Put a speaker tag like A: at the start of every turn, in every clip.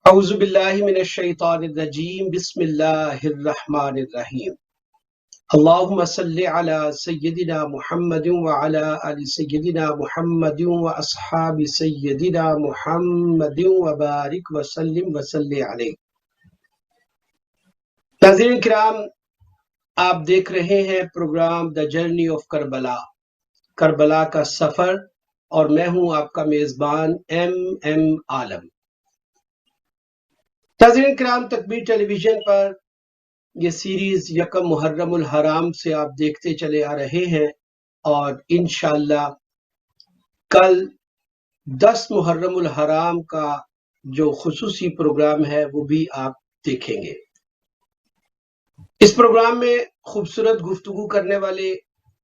A: اعوذ باللہ من الشیطان الرجیم بسم اللہ الرحمن الرحیم اللہم صلی علی سیدنا محمد وعلی آل سیدنا محمد واصحاب سیدنا محمد وبارک وسلم وصلی علیہ۔ ناظرین کرام، آپ دیکھ رہے ہیں programme the journey of Karbala, Karbala کا سفر، اور میں ہوں آپ کا میزبان ایم عالم۔ ناظرین کرام، تکبیر ٹیلی ویژن پر یہ سیریز یکم محرم الحرام سے آپ دیکھتے چلے آ رہے ہیں، اور انشاءاللہ کل 10 محرم الحرام کا جو خصوصی پروگرام ہے وہ بھی آپ دیکھیں گے۔ اس پروگرام میں خوبصورت گفتگو کرنے والے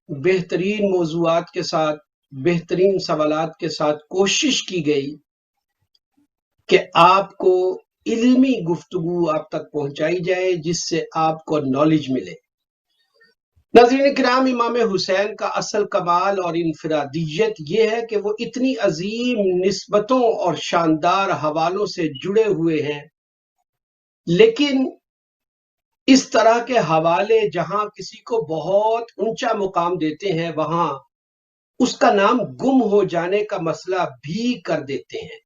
A: بہترین موضوعات کے ساتھ، بہترین سوالات کے ساتھ کوشش کی گئی کہ آپ کو علمی گفتگو آپ تک پہنچائی جائے جس سے آپ کو نالج ملے۔ ناظرین کرام، امام حسین کا اصل کمال اور انفرادیت یہ ہے کہ وہ اتنی عظیم نسبتوں اور شاندار حوالوں سے جڑے ہوئے ہیں، لیکن اس طرح کے حوالے جہاں کسی کو بہت اونچا مقام دیتے ہیں وہاں اس کا نام گم ہو جانے کا مسئلہ بھی کر دیتے ہیں۔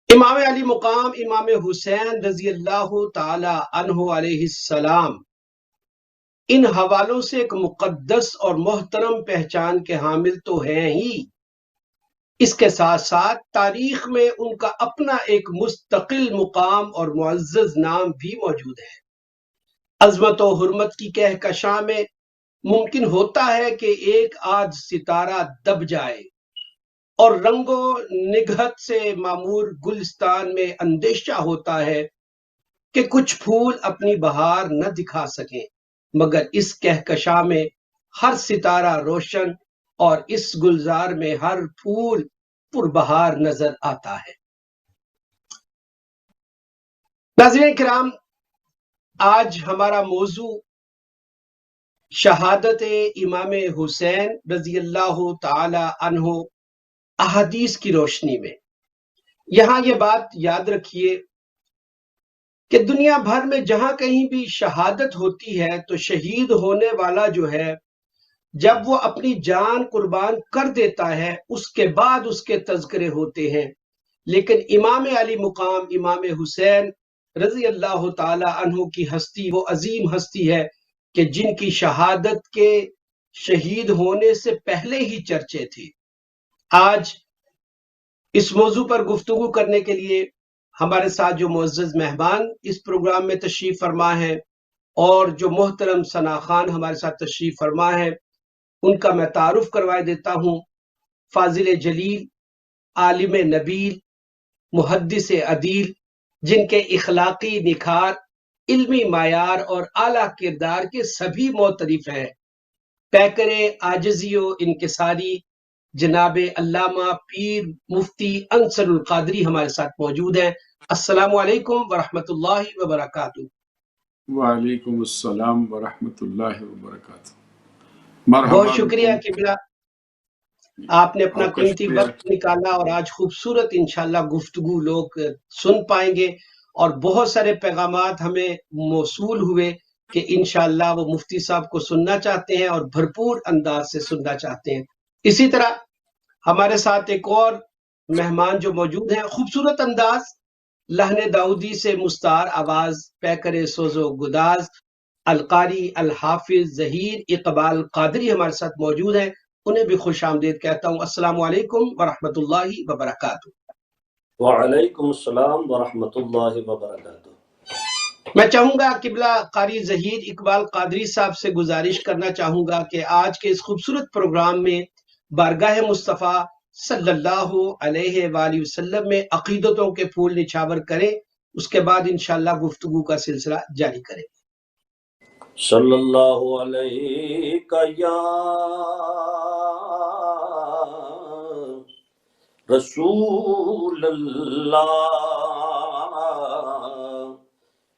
A: امام علی مقام امام حسین رضی اللہ تعالی عنہ علیہ السلام ان حوالوں سے ایک مقدس اور محترم پہچان کے حامل تو ہیں ہی، اس کے ساتھ ساتھ تاریخ میں ان کا اپنا ایک مستقل مقام اور معزز نام بھی موجود ہے۔ عظمت و حرمت کی کہکشاں میں ممکن ہوتا ہے کہ ایک آدھ ستارہ دب جائے، اور رنگ و نگہت سے معمور گلستان میں اندیشہ ہوتا ہے کہ کچھ پھول اپنی بہار نہ دکھا سکیں، مگر اس کہکشاں میں ہر ستارہ روشن اور اس گلزار میں ہر پھول پربہار نظر آتا ہے۔ ناظرین کرام، آج ہمارا موضوع شہادت امام حسین رضی اللہ تعالی عنہ احادیث کی روشنی میں۔ یہاں یہ بات یاد رکھیے کہ دنیا بھر میں جہاں کہیں بھی شہادت ہوتی ہے تو شہید ہونے والا جو ہے جب وہ اپنی جان قربان کر دیتا ہے اس کے بعد اس کے تذکرے ہوتے ہیں، لیکن امام علی مقام امام حسین رضی اللہ تعالی عنہ کی ہستی وہ عظیم ہستی ہے کہ جن کی شہادت کے شہید ہونے سے پہلے ہی چرچے تھے۔ آج اس موضوع پر گفتگو کرنے کے لیے ہمارے ساتھ جو معزز مہمان اس پروگرام میں تشریف فرما ہے اور جو محترم ثنا خان ہمارے ساتھ تشریف فرما ہے، ان کا میں تعارف کروائے دیتا ہوں۔ فاضل جلیل، عالم نبیل، محدث عدیل، جن کے اخلاقی نکھار، علمی معیار اور اعلیٰ کردار کے سبھی معترف ہیں، پیکر عاجزی و انکساری جناب علامہ پیر مفتی انصر القادری ہمارے ساتھ موجود ہیں۔ السلام علیکم ورحمۃ اللہ وبرکاتہ۔
B: وعلیکم السلام ورحمۃ اللہ وبرکاتہ۔
A: بہت شکریہ قبلہ، آپ نے اپنا
B: آپ کا
A: قیمتی
B: شکریہ۔
A: وقت نکالا، اور آج خوبصورت انشاءاللہ گفتگو لوگ سن پائیں گے، اور بہت سارے پیغامات ہمیں موصول ہوئے کہ انشاءاللہ وہ مفتی صاحب کو سننا چاہتے ہیں اور بھرپور انداز سے سننا چاہتے ہیں۔ اسی طرح ہمارے ساتھ ایک اور مہمان جو موجود ہیں، خوبصورت انداز، لہن داؤدی سے مستعار آواز، پیکر سوز و گداز، القاری الحافظ ظہیر اقبال قادری ہمارے ساتھ موجود ہیں، انہیں بھی خوش آمدید کہتا ہوں۔ السلام علیکم ورحمۃ اللہ وبرکاتہ۔
C: وعلیکم السلام ورحمۃ اللہ وبرکاتہ۔
A: میں چاہوں گا قبلہ قاری ظہیر اقبال قادری صاحب سے گزارش کرنا چاہوں گا کہ آج کے اس خوبصورت پروگرام میں بارگاہ مصطفیٰ صلی اللہ علیہ وآلہ وسلم میں عقیدتوں کے پھول نچھاور کریں، اس کے بعد انشاءاللہ گفتگو کا سلسلہ جاری کریں۔
C: صلی اللہ علیہ یا رسول اللہ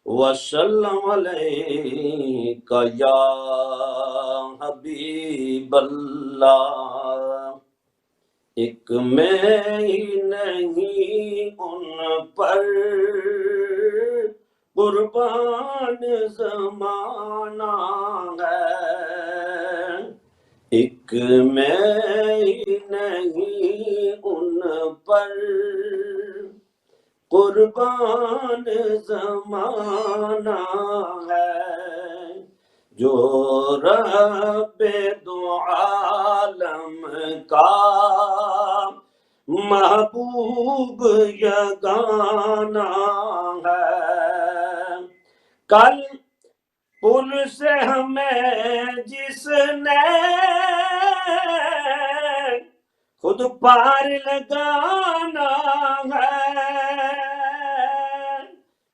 C: وسلم علیہ یا حبیب اللہ۔ ایک میں ہی نہیں ان پر قربان زمانہ ہے، ایک میں ہی نہیں ان پر قربان زمانہ ہے، جو رب دو عالم کا محبوب یگانہ ہے۔ کل پل سے ہمیں جس نے خود پار لگانا ہے،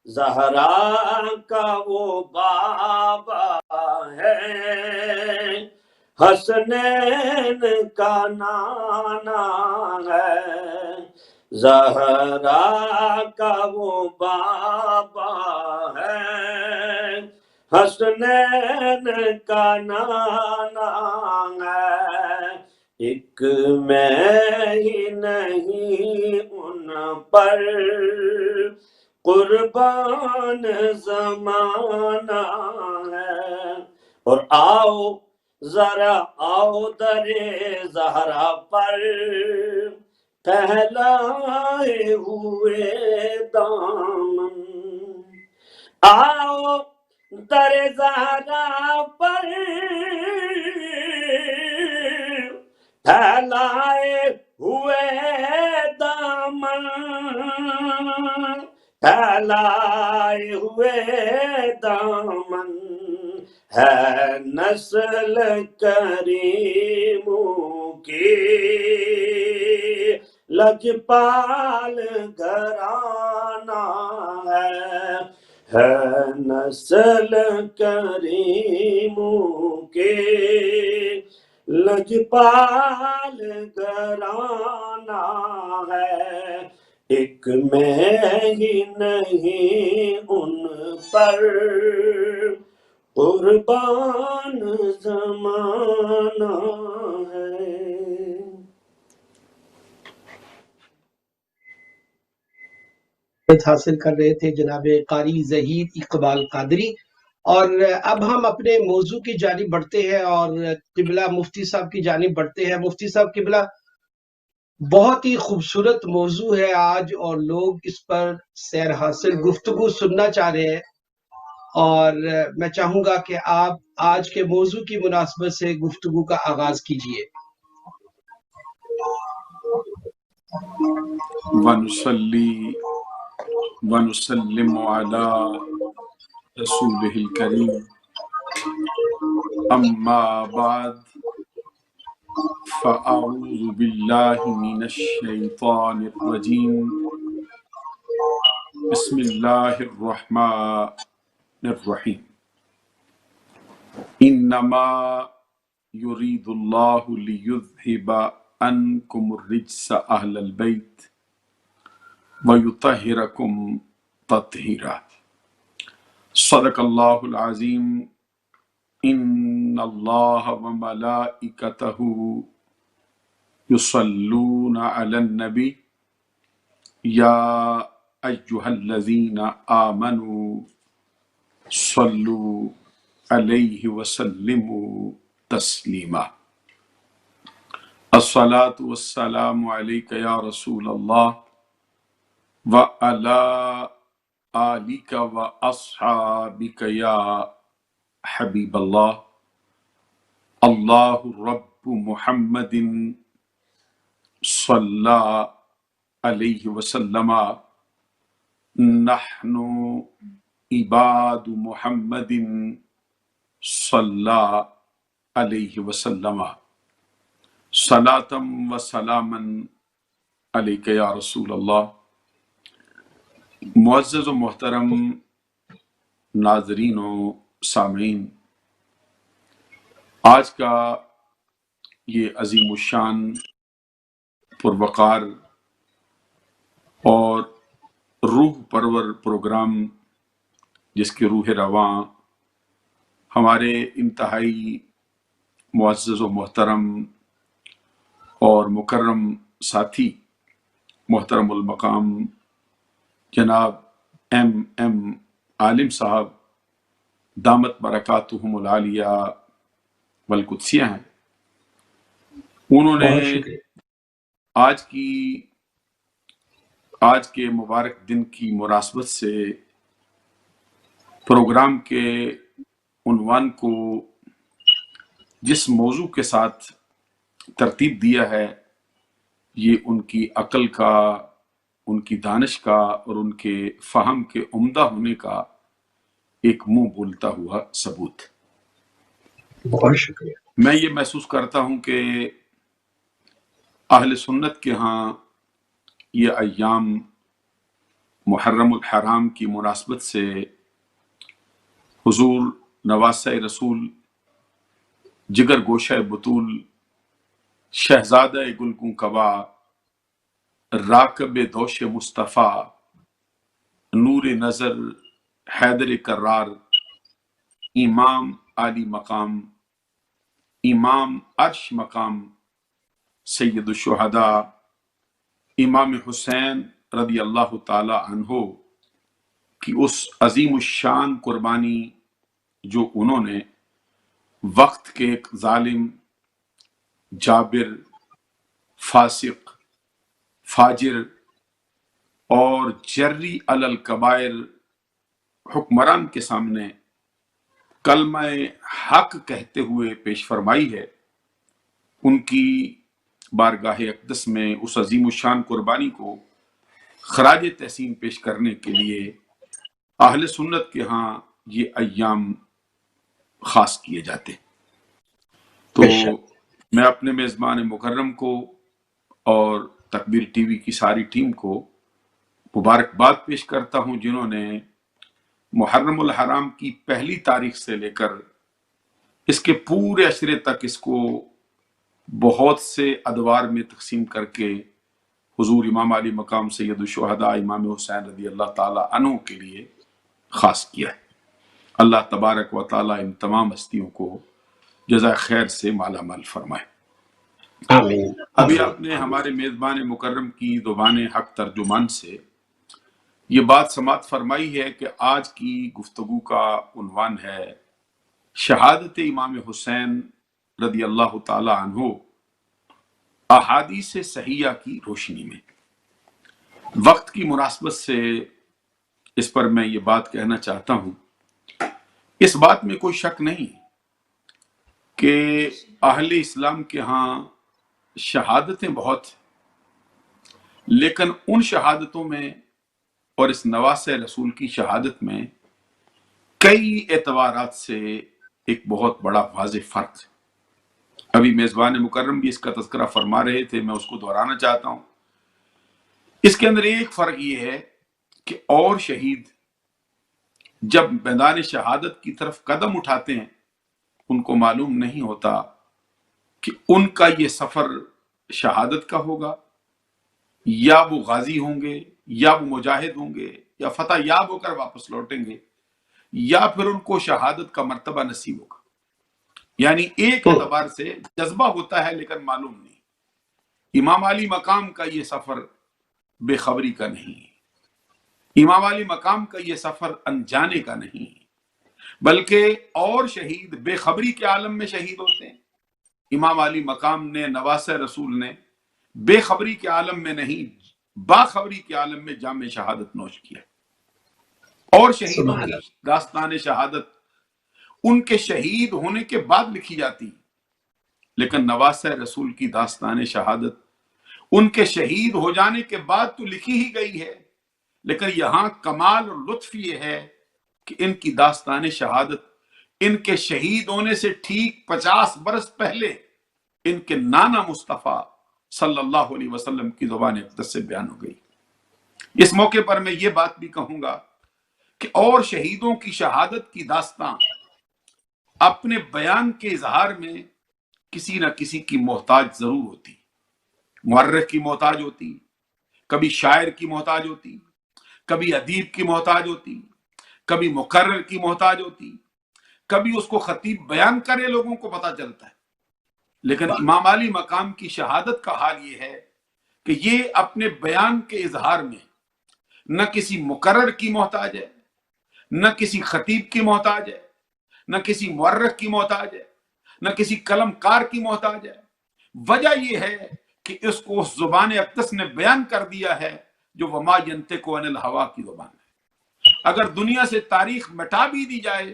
C: زہرا کا وہ بابا ہے، حسنین کا نانا ہے، زہرا کا وہ بابا ہے، حسنین کا نانا ہے، ایک میں ہی نہیں ان پر قربان زمانہ ہے۔ اور آؤ ذرا آؤ در زہرا پر پھیلائے ہوئے دامن، آؤ در زہرا پر پھیلائے ہوئے دامن، پھیلائے ہوئے دامن، ہے نسل کریموں کی لجپال گھرانہ ہے نسل کریموں کے لجپال گھرانہ ہے، ایک میں ہی نہیں ان پر قربان زمانہ ہے۔
A: حاصل کر رہے تھے جناب قاری ظہیر اقبال قادری، اور اب ہم اپنے موضوع کی جانب بڑھتے ہیں اور قبلہ مفتی صاحب کی جانب بڑھتے ہیں۔ مفتی صاحب قبلہ، بہت ہی خوبصورت موضوع ہے آج، اور لوگ اس پر سیر حاصل گفتگو سننا چاہ رہے ہیں، اور میں چاہوں گا کہ آپ آج کے موضوع کی مناسبت سے گفتگو کا آغاز کیجئے۔
B: ونصلی ونسلم علی رسولہ الکریم، اما بعد، فاعوذ باللہ من الشیطان الرجیم، بسم اللہ الرحمن الرحیم، انما یرید اللہ لیذہب عنکم الرجس اہل البیت ویطہرکم تطہیرا۔ صدق اللہ العظیم۔ ان اللہ وملائکتہ یصلون علی النبی یا ایہا الذین آمنوا صلوا علیہ وسلموا تسلیما۔ الصلاۃ والسلام علیک یا رسول اللہ وعلی آلک واصحابک یا حبیب اللہ۔ اللہ رب محمد صلی علیہ وسلم، نحن عباد محمد صلی علیہ وسلم، صلاۃ و سلاما علیک یا رسول اللہ۔ معزز و محترم ناظرین و سامعین، آج کا یہ عظیم الشان پروقار اور روح پرور پروگرام، جس کی روح رواں ہمارے انتہائی معزز و محترم اور مکرم ساتھی محترم المقام جناب ایم عالم صاحب دامت برکاتہم العالیہ والقدسیہ ہیں، انہوں نے
A: بہت شکریہ۔
B: آج کے مبارک دن کی مناسبت سے پروگرام کے عنوان کو جس موضوع کے ساتھ ترتیب دیا ہے، یہ ان کی عقل کا، ان کی دانش کا اور ان کے فہم کے عمدہ ہونے کا ایک منہ بولتا ہوا ثبوت۔
A: بہت شکریہ۔
B: میں یہ محسوس کرتا ہوں کہ اہل سنت کے ہاں یہ ایام محرم الحرام کی مناسبت سے حضور نواسہ رسول، جگر گوشہ بطول، شہزادہ گلگوں کبا، راکب دوش مصطفیٰ، نور نظر حیدر کرار، امام عالی مقام، امام عرش مقام، سید الشہداء امام حسین رضی اللہ تعالی عنہ کی اس عظیم الشان قربانی جو انہوں نے وقت کے ایک ظالم، جابر، فاسق، فاجر اور جری علی الکبائر حکمران کے سامنے کلمہ حق کہتے ہوئے پیش فرمائی ہے، ان کی بارگاہ اقدس میں اس عظیم الشان قربانی کو خراج تحسین پیش کرنے کے لیے اہل سنت کے ہاں یہ ایام خاص کیے جاتے۔ تو
A: بے شک۔
B: میں اپنے میزبان مکرم کو اور تکبیر ٹی وی کی ساری ٹیم کو مبارکباد پیش کرتا ہوں، جنہوں نے محرم الحرام کی پہلی تاریخ سے لے کر اس کے پورے عشرے تک اس کو بہت سے ادوار میں تقسیم کر کے حضور امام علی مقام سید الشہداء امام حسین رضی اللہ تعالی عنہ کے لیے خاص کیا ہے۔ اللہ تبارک و تعالی ان تمام ہستیوں کو جزائے خیر سے مالا مال فرمائے۔
A: آمین۔
B: ابھی
A: آمین۔
B: آپ نے ہمارے میزبان مکرم کی زبان حق ترجمان سے یہ بات سماعت فرمائی ہے کہ آج کی گفتگو کا عنوان ہے شہادت امام حسین رضی اللہ تعالی عنہ احادیث صحیحہ کی روشنی میں۔ وقت کی مناسبت سے اس پر میں یہ بات کہنا چاہتا ہوں، اس بات میں کوئی شک نہیں کہ اہل اسلام کے ہاں شہادتیں بہت ہیں، لیکن ان شہادتوں میں اور اس نواسہ رسول کی شہادت میں کئی اعتبارات سے ایک بہت بڑا واضح فرق ہے۔ ابھی میزبان مکرم بھی اس کا تذکرہ فرما رہے تھے، میں اس کو دہرانا چاہتا ہوں۔ اس کے اندر ایک فرق یہ ہے کہ اور شہید جب میدان شہادت کی طرف قدم اٹھاتے ہیں، ان کو معلوم نہیں ہوتا کہ ان کا یہ سفر شہادت کا ہوگا، یا وہ غازی ہوں گے، یا وہ مجاہد ہوں گے، یا فتح یاب ہو کر واپس لوٹیں گے، یا پھر ان کو شہادت کا مرتبہ نصیب ہوگا۔ یعنی ایک اعتبار سے جذبہ ہوتا ہے لیکن معلوم نہیں۔ امام علی مقام کا یہ سفر بے خبری کا نہیں، امام علی مقام کا یہ سفر انجانے کا نہیں، بلکہ اور شہید بے خبری کے عالم میں شہید ہوتے ہیں۔ امام علی مقام نے، نواسہ رسول نے بے خبری کے عالم میں نہیں، باخبری کے عالم میں جام شہادت نوش کیا۔ اور شہیدوں
A: سبحان
B: کی
A: اللہ۔
B: داستان شہادت ان کے شہید ہونے کے بعد لکھی جاتی، لیکن نواسہ رسول کی داستان شہادت ان کے شہید ہو جانے کے بعد تو لکھی ہی گئی ہے، لیکن یہاں کمال اور لطف یہ ہے کہ ان کی داستان شہادت ان کے شہید ہونے سے ٹھیک 50 برس پہلے ان کے نانا مصطفیٰ صلی اللہ علیہ وسلم کی زبان اقدس سے بیان ہو گئی۔ اس موقع پر میں یہ بات بھی کہوں گا کہ اور شہیدوں کی شہادت کی داستان اپنے بیان کے اظہار میں کسی نہ کسی کی محتاج ضرور ہوتی، مورخ کی محتاج ہوتی، کبھی شاعر کی محتاج ہوتی، کبھی ادیب کی محتاج ہوتی، کبھی مقرر کی محتاج ہوتی، کبھی اس کو خطیب بیان کرے لوگوں کو پتہ چلتا ہے۔ لیکن امام علی مقام کی شہادت کا حال یہ ہے کہ یہ اپنے بیان کے اظہار میں نہ کسی مقرر کی محتاج ہے، نہ کسی خطیب کی محتاج ہے، نہ کسی مورخ کی محتاج ہے، نہ کسی قلم کار کی محتاج ہے۔ وجہ یہ ہے کہ اس کو اس زبان اقدس نے بیان کر دیا ہے جو وما ینطق عن الہوا کی زبان ہے۔ اگر دنیا سے تاریخ مٹا بھی دی جائے،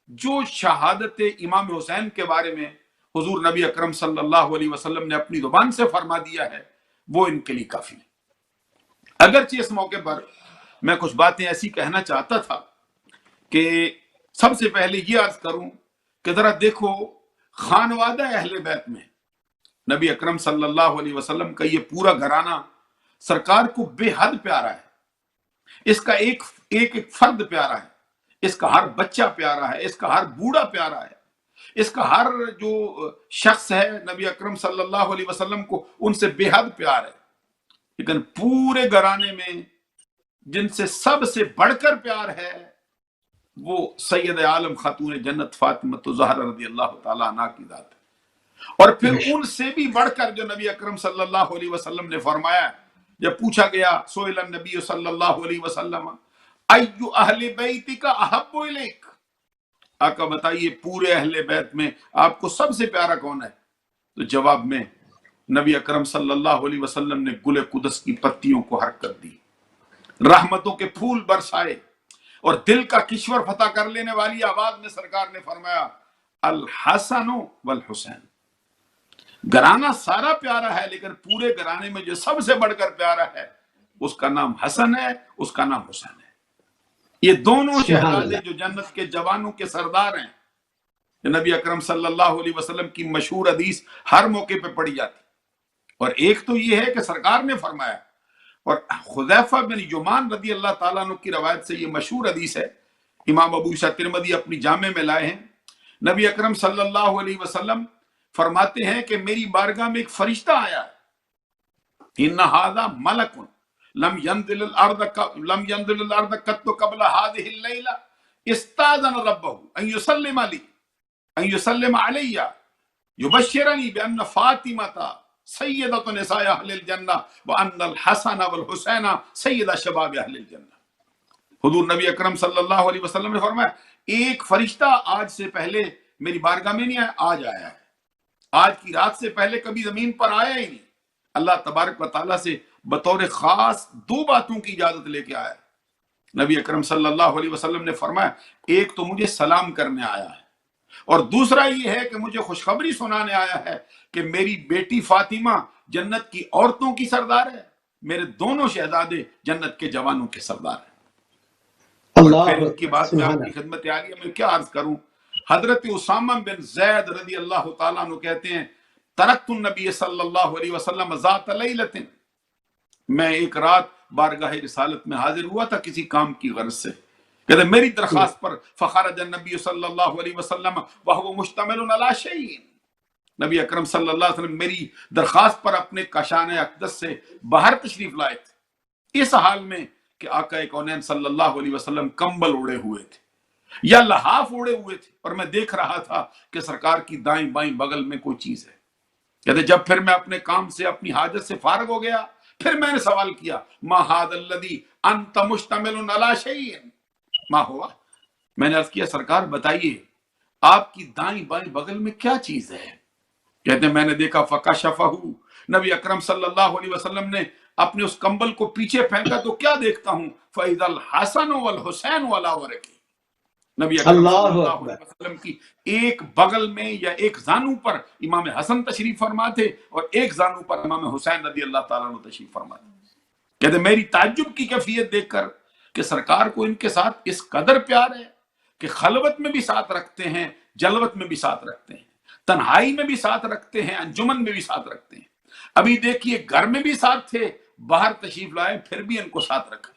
B: جو شہادت امام حسین کے بارے میں حضور نبی اکرم صلی اللہ علیہ وسلم نے اپنی زبان سے فرما دیا ہے، وہ ان کے لیے کافی ہے۔ اگرچہ اس موقع پر میں کچھ باتیں ایسی کہنا چاہتا تھا کہ سب سے پہلے یہ عرض کروں کہ ذرا دیکھو خانوادہ اہل بیت میں نبی اکرم صلی اللہ علیہ وسلم کا یہ پورا گھرانہ سرکار کو بے حد پیارا ہے۔ اس کا ایک فرد پیارا ہے، اس کا ہر بچہ پیارا ہے، اس کا ہر بوڑھا پیارا ہے، اس کا ہر جو شخص ہے نبی اکرم صلی اللہ علیہ وسلم کو ان سے بے حد پیار ہے۔ لیکن پورے گھرانے میں جن سے سب سے بڑھ کر پیار ہے وہ سید عالم خاتون جنت فاطمہ الزہرا رضی اللہ تعالیٰ عنہ کی ذات ہے۔ اور پھر ان سے بھی بڑھ کر جو نبی اکرم صلی اللہ علیہ وسلم نے فرمایا، جب پوچھا گیا سئل النبی صلی اللہ علیہ وسلم ایو اہل بیتک احب الیک، آقا بتائیے پورے اہل بیت میں آپ کو سب سے پیارا کون ہے؟ تو جواب میں نبی اکرم صلی اللہ علیہ وسلم نے گل قدس کی پتیوں کو حرکت دی، رحمتوں کے پھول برسائے، اور دل کا کشور فتح کر لینے والی آواز میں سرکار نے فرمایا الحسن والحسین۔ گھرانہ سارا پیارا ہے، لیکن پورے گھرانے میں جو سب سے بڑھ کر پیارا ہے اس کا نام حسن ہے، اس کا نام حسین ہے۔ یہ دونوں شہزادے جو جنت کے جوانوں کے سردار ہیں، نبی اکرم صلی اللہ علیہ وسلم کی مشہور حدیث ہر موقع پہ پڑھی جاتی، اور ایک تو یہ ہے کہ سرکار نے فرمایا، اور حذیفہ بن یمان رضی اللہ تعالیٰ عنہ کی روایت سے یہ مشہور حدیث ہے، امام ابو عیسیٰ ترمذی اپنی جامع میں لائے ہیں، نبی اکرم صلی اللہ علیہ وسلم فرماتے ہیں کہ میری بارگاہ میں ایک فرشتہ آیا ہے، ان ھذا ملک لم ينزل الارض قط قبل هذه الليلة استاذن ربه ان يسلم علی يبشرني بان فاطمة سیدۃ نساء اہل الجنہ وان الحسن والحسین سید شباب اہل الجنہ۔ حضور نبی اکرم صلی اللہ علیہ وسلم نے فرمایا ایک فرشتہ آج سے پہلے میری بارگاہ میں نہیں آیا، آج آیا ہے، آج کی رات سے پہلے کبھی زمین پر آیا ہی نہیں۔ اللہ تبارک و تعالیٰ سے بطور خاص دو باتوں کی اجازت لے کے آیا ہے۔ نبی اکرم صلی اللہ علیہ وسلم نے فرمایا ایک تو مجھے سلام کرنے آیا ہے، اور دوسرا یہ ہے کہ مجھے خوشخبری سنانے آیا ہے کہ میری بیٹی فاطمہ جنت کی عورتوں کی سردار ہے، میرے دونوں شہزادے جنت کے جوانوں کے سردار ہیں۔ اور پھر ان کی بات میں آپ کی خدمت عالیہ میں کیا عرض کروں، حضرت اسامہ بن زید رضی اللہ تعالیٰ عنہ کہتے ہیں ترکت النبی صلی اللہ علیہ وسلم ذات لیلۃ، میں ایک رات بارگاہ رسالت میں حاضر ہوا تھا کسی کام کی غرض سے، کہتے میری درخواست پر فخرج النبی صلی اللہ علیہ وسلم وہو مشتمل علی شیء، نبی اکرم صلی اللہ علیہ وسلم میری درخواست پر اپنے کاشان اقدس سے باہر تشریف لائے تھے، اس حال میں کہ آقا کونین صلی اللہ علیہ وسلم کمبل اڑے ہوئے تھے یا لحاف اڑے ہوئے تھے، اور میں دیکھ رہا تھا کہ سرکار کی دائیں بائیں بغل میں کوئی چیز ہے۔ کہتے جب پھر میں اپنے کام سے اپنی حاجت سے فارغ ہو گیا، پھر میں نے سوال کیا ما ھذا الذی انت مشتمل علی شیء، ما ہوا، میں نے عرض کیا سرکار بتائیے آپ کی دائیں بائیں بغل میں کیا چیز ہے؟ کہتے ہیں میں نے دیکھا فکشفہ، نبی اکرم صلی اللہ علیہ وسلم نے اپنے اس کمبل کو پیچھے پھینکا تو کیا دیکھتا ہوں فاذا الحسن والحسین علی ورقی، نبی اکرم صلی اللہ علیہ وسلم کی ایک بغل میں یا ایک زانو پر امام حسن تشریف فرما تھے اور ایک زانو پر امام حسین رضی اللہ تعالیٰ عنہ تشریف فرما تھے۔ کہتے میری تعجب کی کیفیت دیکھ کر کہ سرکار کو ان کے ساتھ اس قدر پیار ہے کہ خلوت میں بھی ساتھ رکھتے ہیں، جلوت میں بھی ساتھ رکھتے ہیں، تنہائی میں بھی ساتھ رکھتے ہیں، انجمن میں بھی ساتھ رکھتے ہیں۔ ابھی دیکھیے گھر میں بھی ساتھ تھے، باہر تشریف لائے پھر بھی ان کو ساتھ رکھا۔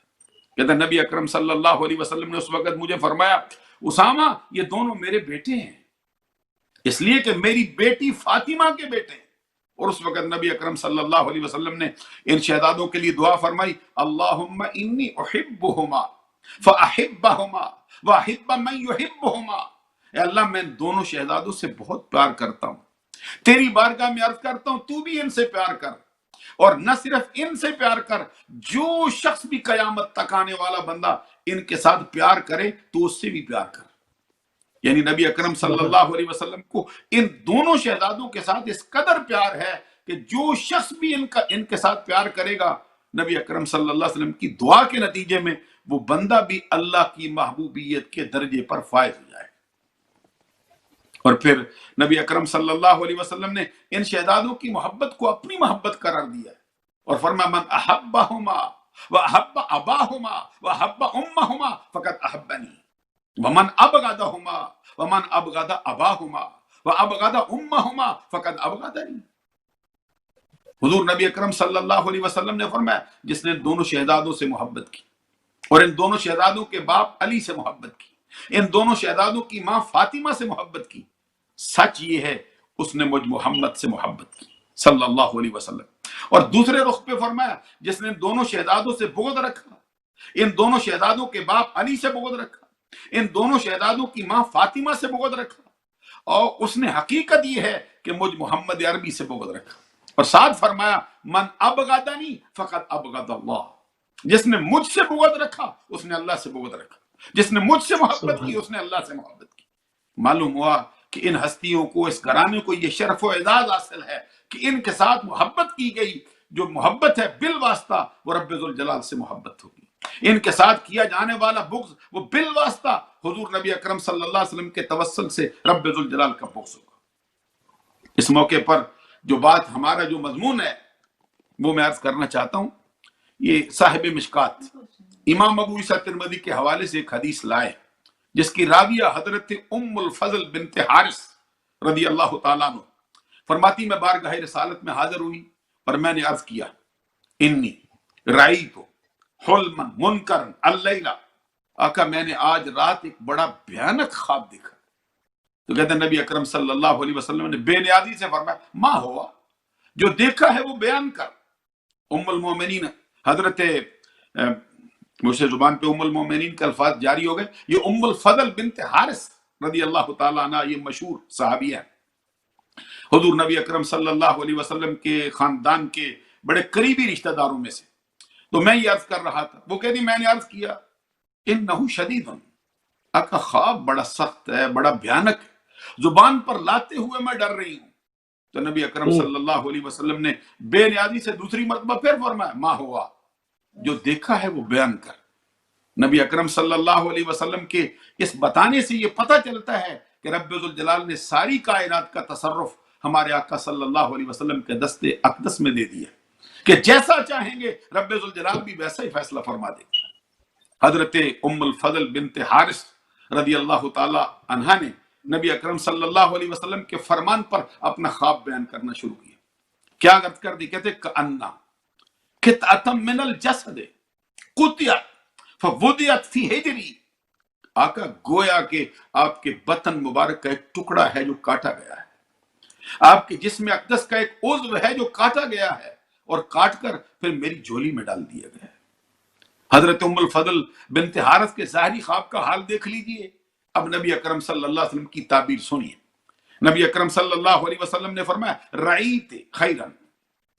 B: کہتے نبی اکرم صلی اللہ علیہ وسلم نے اس وقت مجھے فرمایا اسامہ یہ دونوں میرے بیٹے ہیں، اس لیے کہ میری بیٹی فاطمہ کے بیٹے ہیں۔ اور اس وقت نبی اکرم صلی اللہ علیہ وسلم نے ان شہزادوں کے لیے دعا فرمائی اللہم انی احبہما فاحبہما واحب من یحبہما، اے اللہ میں دونوں شہزادوں سے بہت پیار کرتا ہوں، تیری بارگاہ میں عرض کرتا ہوں تو بھی ان سے پیار کر، اور نہ صرف ان سے پیار کر، جو شخص بھی قیامت تک آنے والا بندہ ان کے ساتھ پیار کرے تو اس سے بھی پیار کر۔ یعنی نبی اکرم صلی اللہ علیہ وسلم کو ان دونوں شہزادوں کے ساتھ اس قدر پیار ہے کہ جو شخص بھی ان کے ساتھ پیار کرے گا، نبی اکرم صلی اللہ علیہ وسلم کی دعا کے نتیجے میں وہ بندہ بھی اللہ کی محبوبیت کے درجے پر فائز ہو جائے۔ اور پھر نبی اکرم صلی اللہ علیہ وسلم نے ان شہزادوں کی محبت کو اپنی محبت قرار دیا اور فرمایا من احبہما واحب اباہما واحب امہما فقد احبنی ومن ابغضہما ومن ابغض اباہما وابغض امہما فقد ابغضنی۔ حضور نبی اکرم صلی اللہ علیہ وسلم نے فرمایا جس نے دونوں شہزادوں سے محبت کی اور ان دونوں شہزادوں کے باپ علی سے محبت کی، ان دونوں شہزادوں کی ماں فاطمہ سے محبت کی، سچ یہ ہے اس نے مجھ محمد سے محبت کی صلی اللہ علیہ وسلم۔ اور دوسرے رخ پہ فرمایا جس نے دونوں شہزادوں سے بغض رکھا، ان دونوں شہزادوں کے باپ علی سے بغض رکھا، ان دونوں شہزادوں کی ماں فاطمہ سے بغض رکھا، اور اس نے حقیقت یہ ہے کہ مجھ محمد عربی سے بغض رکھا۔ اور ساتھ فرمایا من ابغضنی فقد ابغض اللہ، جس نے مجھ سے بغض رکھا اس نے اللہ سے بغض رکھا، جس نے مجھ سے محبت کی اس نے اللہ سے محبت کی۔ معلوم ہوا کہ ان ہستیوں کو، اس گھرانے کو یہ شرف و اعزاز حاصل ہے کہ ان کے ساتھ محبت کی گئی، جو محبت ہے بالواسطہ وہ رب ذوالجلال سے محبت ہوگی۔ ان کے ساتھ کیا جانے والا بغض وہ بالواسطہ حضور نبی اکرم صلی اللہ علیہ وسلم کے توسل سے رب ذوالجلال کا بغض ہوگا۔ اس موقع پر جو بات ہمارا جو مضمون ہے وہ میں عرض کرنا چاہتا ہوں۔ یہ صاحب مشکات امام ابو عیسیٰ ترمذی کے حوالے سے ایک حدیث لائے جس کی راویہ حضرت ام الفضل بنت حارث رضی اللہ تعالیٰ عنہ فرماتی میں بارگاہ رسالت میں حاضر ہوئی اور میں نے عرض کیا انی رأیت حلما منکرا اللیلہ، آقا میں نے آج رات ایک بڑا بھیانک خواب دیکھا۔ تو کہتے ہیں نبی اکرم صلی اللہ علیہ وسلم نے بے نیازی سے فرمایا ما ہوا، جو دیکھا ہے وہ بیان کر۔ ام المومنین حضرت مجھ سے زبان پہ ام المومنین کے الفاظ جاری ہو گئے، یہ ام الفضل بنت حارث رضی اللہ تعالیٰ عنہ یہ مشہور صحابی ہیں، حضور نبی اکرم صلی اللہ علیہ وسلم کے خاندان کے بڑے قریبی رشتہ داروں میں سے۔ تو میں یہ عرض کر رہا تھا، وہ کہتی میں نے عرض کیا انہو شدید، آقا خواب بڑا سخت ہے، بڑا بھیانک ہے، زبان پر لاتے ہوئے میں ڈر رہی ہوں۔ تو نبی اکرم صلی اللہ علیہ وسلم نے بے نیازی سے دوسری مرتبہ پھر فرمایا ما ہوا، جو دیکھا ہے وہ بیان کر۔ نبی اکرم صلی اللہ علیہ وسلم کے اس بتانے سے یہ پتہ چلتا ہے کہ رب ذوالجلال نے ساری کائنات کا تصرف ہمارے آقا صلی اللہ علیہ وسلم کے دست اقدس میں دے دیا کہ جیسا چاہیں گے رب ذوالجلال بھی ویسا ہی فیصلہ فرما دے گا۔ حضرت ام الفضل بنت حارث رضی اللہ تعالی عنہا نے نبی اکرم صلی اللہ علیہ وسلم کے فرمان پر اپنا خواب بیان کرنا شروع کیا۔ کیا عرض کر دی؟ کہتے کأنہ قطعۃ من الجسد قطعت فوضعت فی حجری، آقا گویا کہ آپ کے بطن مبارک کا ایک ٹکڑا ہے جو کاٹا گیا ہے، آپ کے جسم اقدس کا ایک عضو ہے جو کاٹا گیا ہے اور کاٹ کر پھر میری جھولی میں ڈال دیا گیا ہے۔ حضرت ام الفضل بنت حارث کے ظاہری خواب کا حال دیکھ لیجئے، اب نبی اکرم صلی اللہ علیہ وسلم کی تعبیر سنیے۔ نبی اکرم صلی اللہ علیہ وسلم نے فرمایا رأیت خیرا،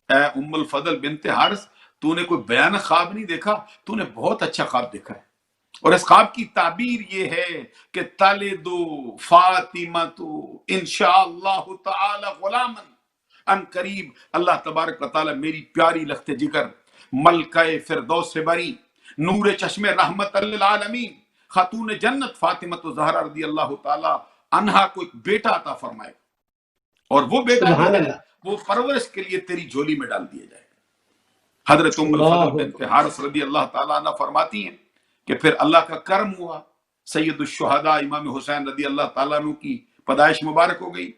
B: اے ام الفضل بنت حارث تو نے کوئی بیان خواب نہیں دیکھا، تو نے بہت اچھا خواب دیکھا ہے۔ اور اس خواب کی تعبیر یہ ہے کہ تلد فاطمۃ انشاءاللہ تعالی غلاما، ان قریب اللہ تبارک و تعالی میری پیاری لخت جگر ملکہ فردوس بری نور چشم رحمت للعالمین خاتون جنت فاطمہ الزہرا رضی اللہ تعالی عنہا کو ایک بیٹا عطا فرمائے، اور وہ بیٹا
A: سبحان اللہ،
B: وہ پرورش کے لیے تیری جھولی میں ڈال دیا جائے۔ حضرت ام الفضل بنت حارث رضی اللہ تعالیٰ عنہ فرماتی ہیں کہ پھر اللہ کا کرم ہوا، سید الشہداء امام حسین رضی اللہ تعالیٰ عنہ کی پیدائش مبارک ہو گئی،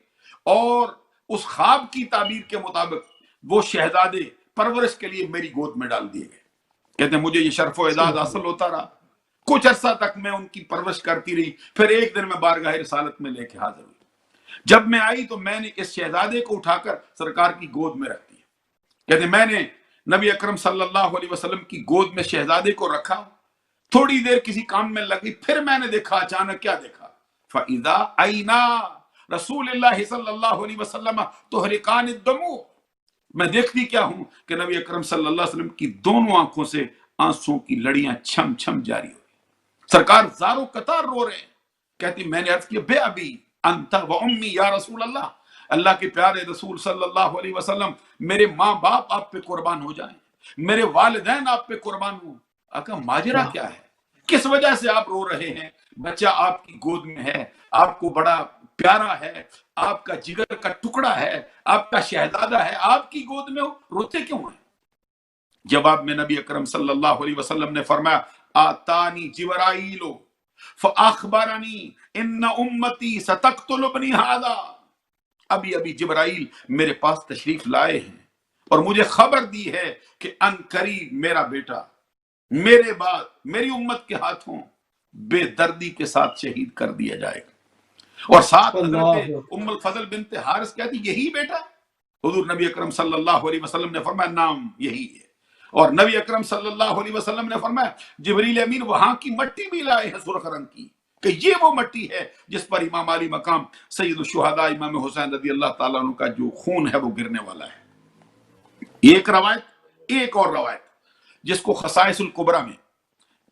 B: اور اس خواب کی تعبیر کے مطابق وہ شہزادے پرورش کے لیے میری گود میں ڈال دیے گئے۔ کہتے ہیں مجھے یہ شرف و اعزاز حاصل ہوتا رہا، کچھ عرصہ تک میں ان کی پرورش کرتی رہی، پھر ایک دن میں بارگاہ رسالت میں لے کے حاضر ہوئی۔ جب میں آئی تو میں نے اس شہزادے کو اٹھا کر سرکار کی گود میں رکھ دیا۔ کہتے ہیں میں نے نبی اکرم صلی اللہ علیہ وسلم کی گود میں شہزادے کو رکھا، تھوڑی دیر کسی کام میں لگی، پھر میں نے دیکھا، اچانک کیا دیکھا، فَإِذَا عَيْنَا رسول اللہ صلی اللہ علیہ وسلم تحرقان الدموع، میں دیکھتی کیا ہوں کہ نبی اکرم صلی اللہ علیہ وسلم کی دونوں آنکھوں سے آنسوں کی لڑیاں چھم چھم جاری ہوئی. سرکار زاروں قطار رو رہے ہیں. کہتی میں نے عرض کیا بے ابی انت و امی یا رسول اللہ، اللہ کے پیارے رسول صلی اللہ علیہ وسلم، میرے ماں باپ آپ پہ قربان ہو جائیں، میرے والدین آپ پہ قربان ہوں. آقا ماجرا کیا ہے؟ کس وجہ سے آپ رو رہے ہیں؟ بچہ آپ کی گود میں ہے، آپ کو بڑا پیارا ہے، آپ کا جگر کا ٹکڑا ہے، آپ کا شہزادہ ہے، آپ کی گود میں روتے کیوں ہیں؟ جواب میں نبی اکرم صلی اللہ علیہ وسلم نے فرمایا آتانی جبرائیل فاخبرنی ان امتی ستقتل ابنی ھذا، ابھی ابھی جبرائیل میرے پاس تشریف لائے ہیں اور مجھے خبر دی ہے کہ ان قریب میرا بیٹا میرے بعد میری امت کے ہاتھوں بے دردی کے ساتھ شہید کر دیا جائے گا. اور ساتھ حضرت ام الفضل بنت حارث کہتی یہی بیٹا؟ حضور نبی اکرم صلی اللہ علیہ وسلم نے فرمایا نام یہی ہے. اور نبی اکرم صلی اللہ علیہ وسلم نے فرمایا جبریل امین وہاں کی مٹی بھی لائے ہیں سرخ رنگ کی، کہ یہ وہ مٹی ہے جس پر امام علی مقام سید الشہداء امام حسین رضی اللہ تعالیٰ عنہ کا جو خون ہے وہ گرنے والا ہے. ایک روایت، ایک اور روایت جس کو خصائص الکبریٰ میں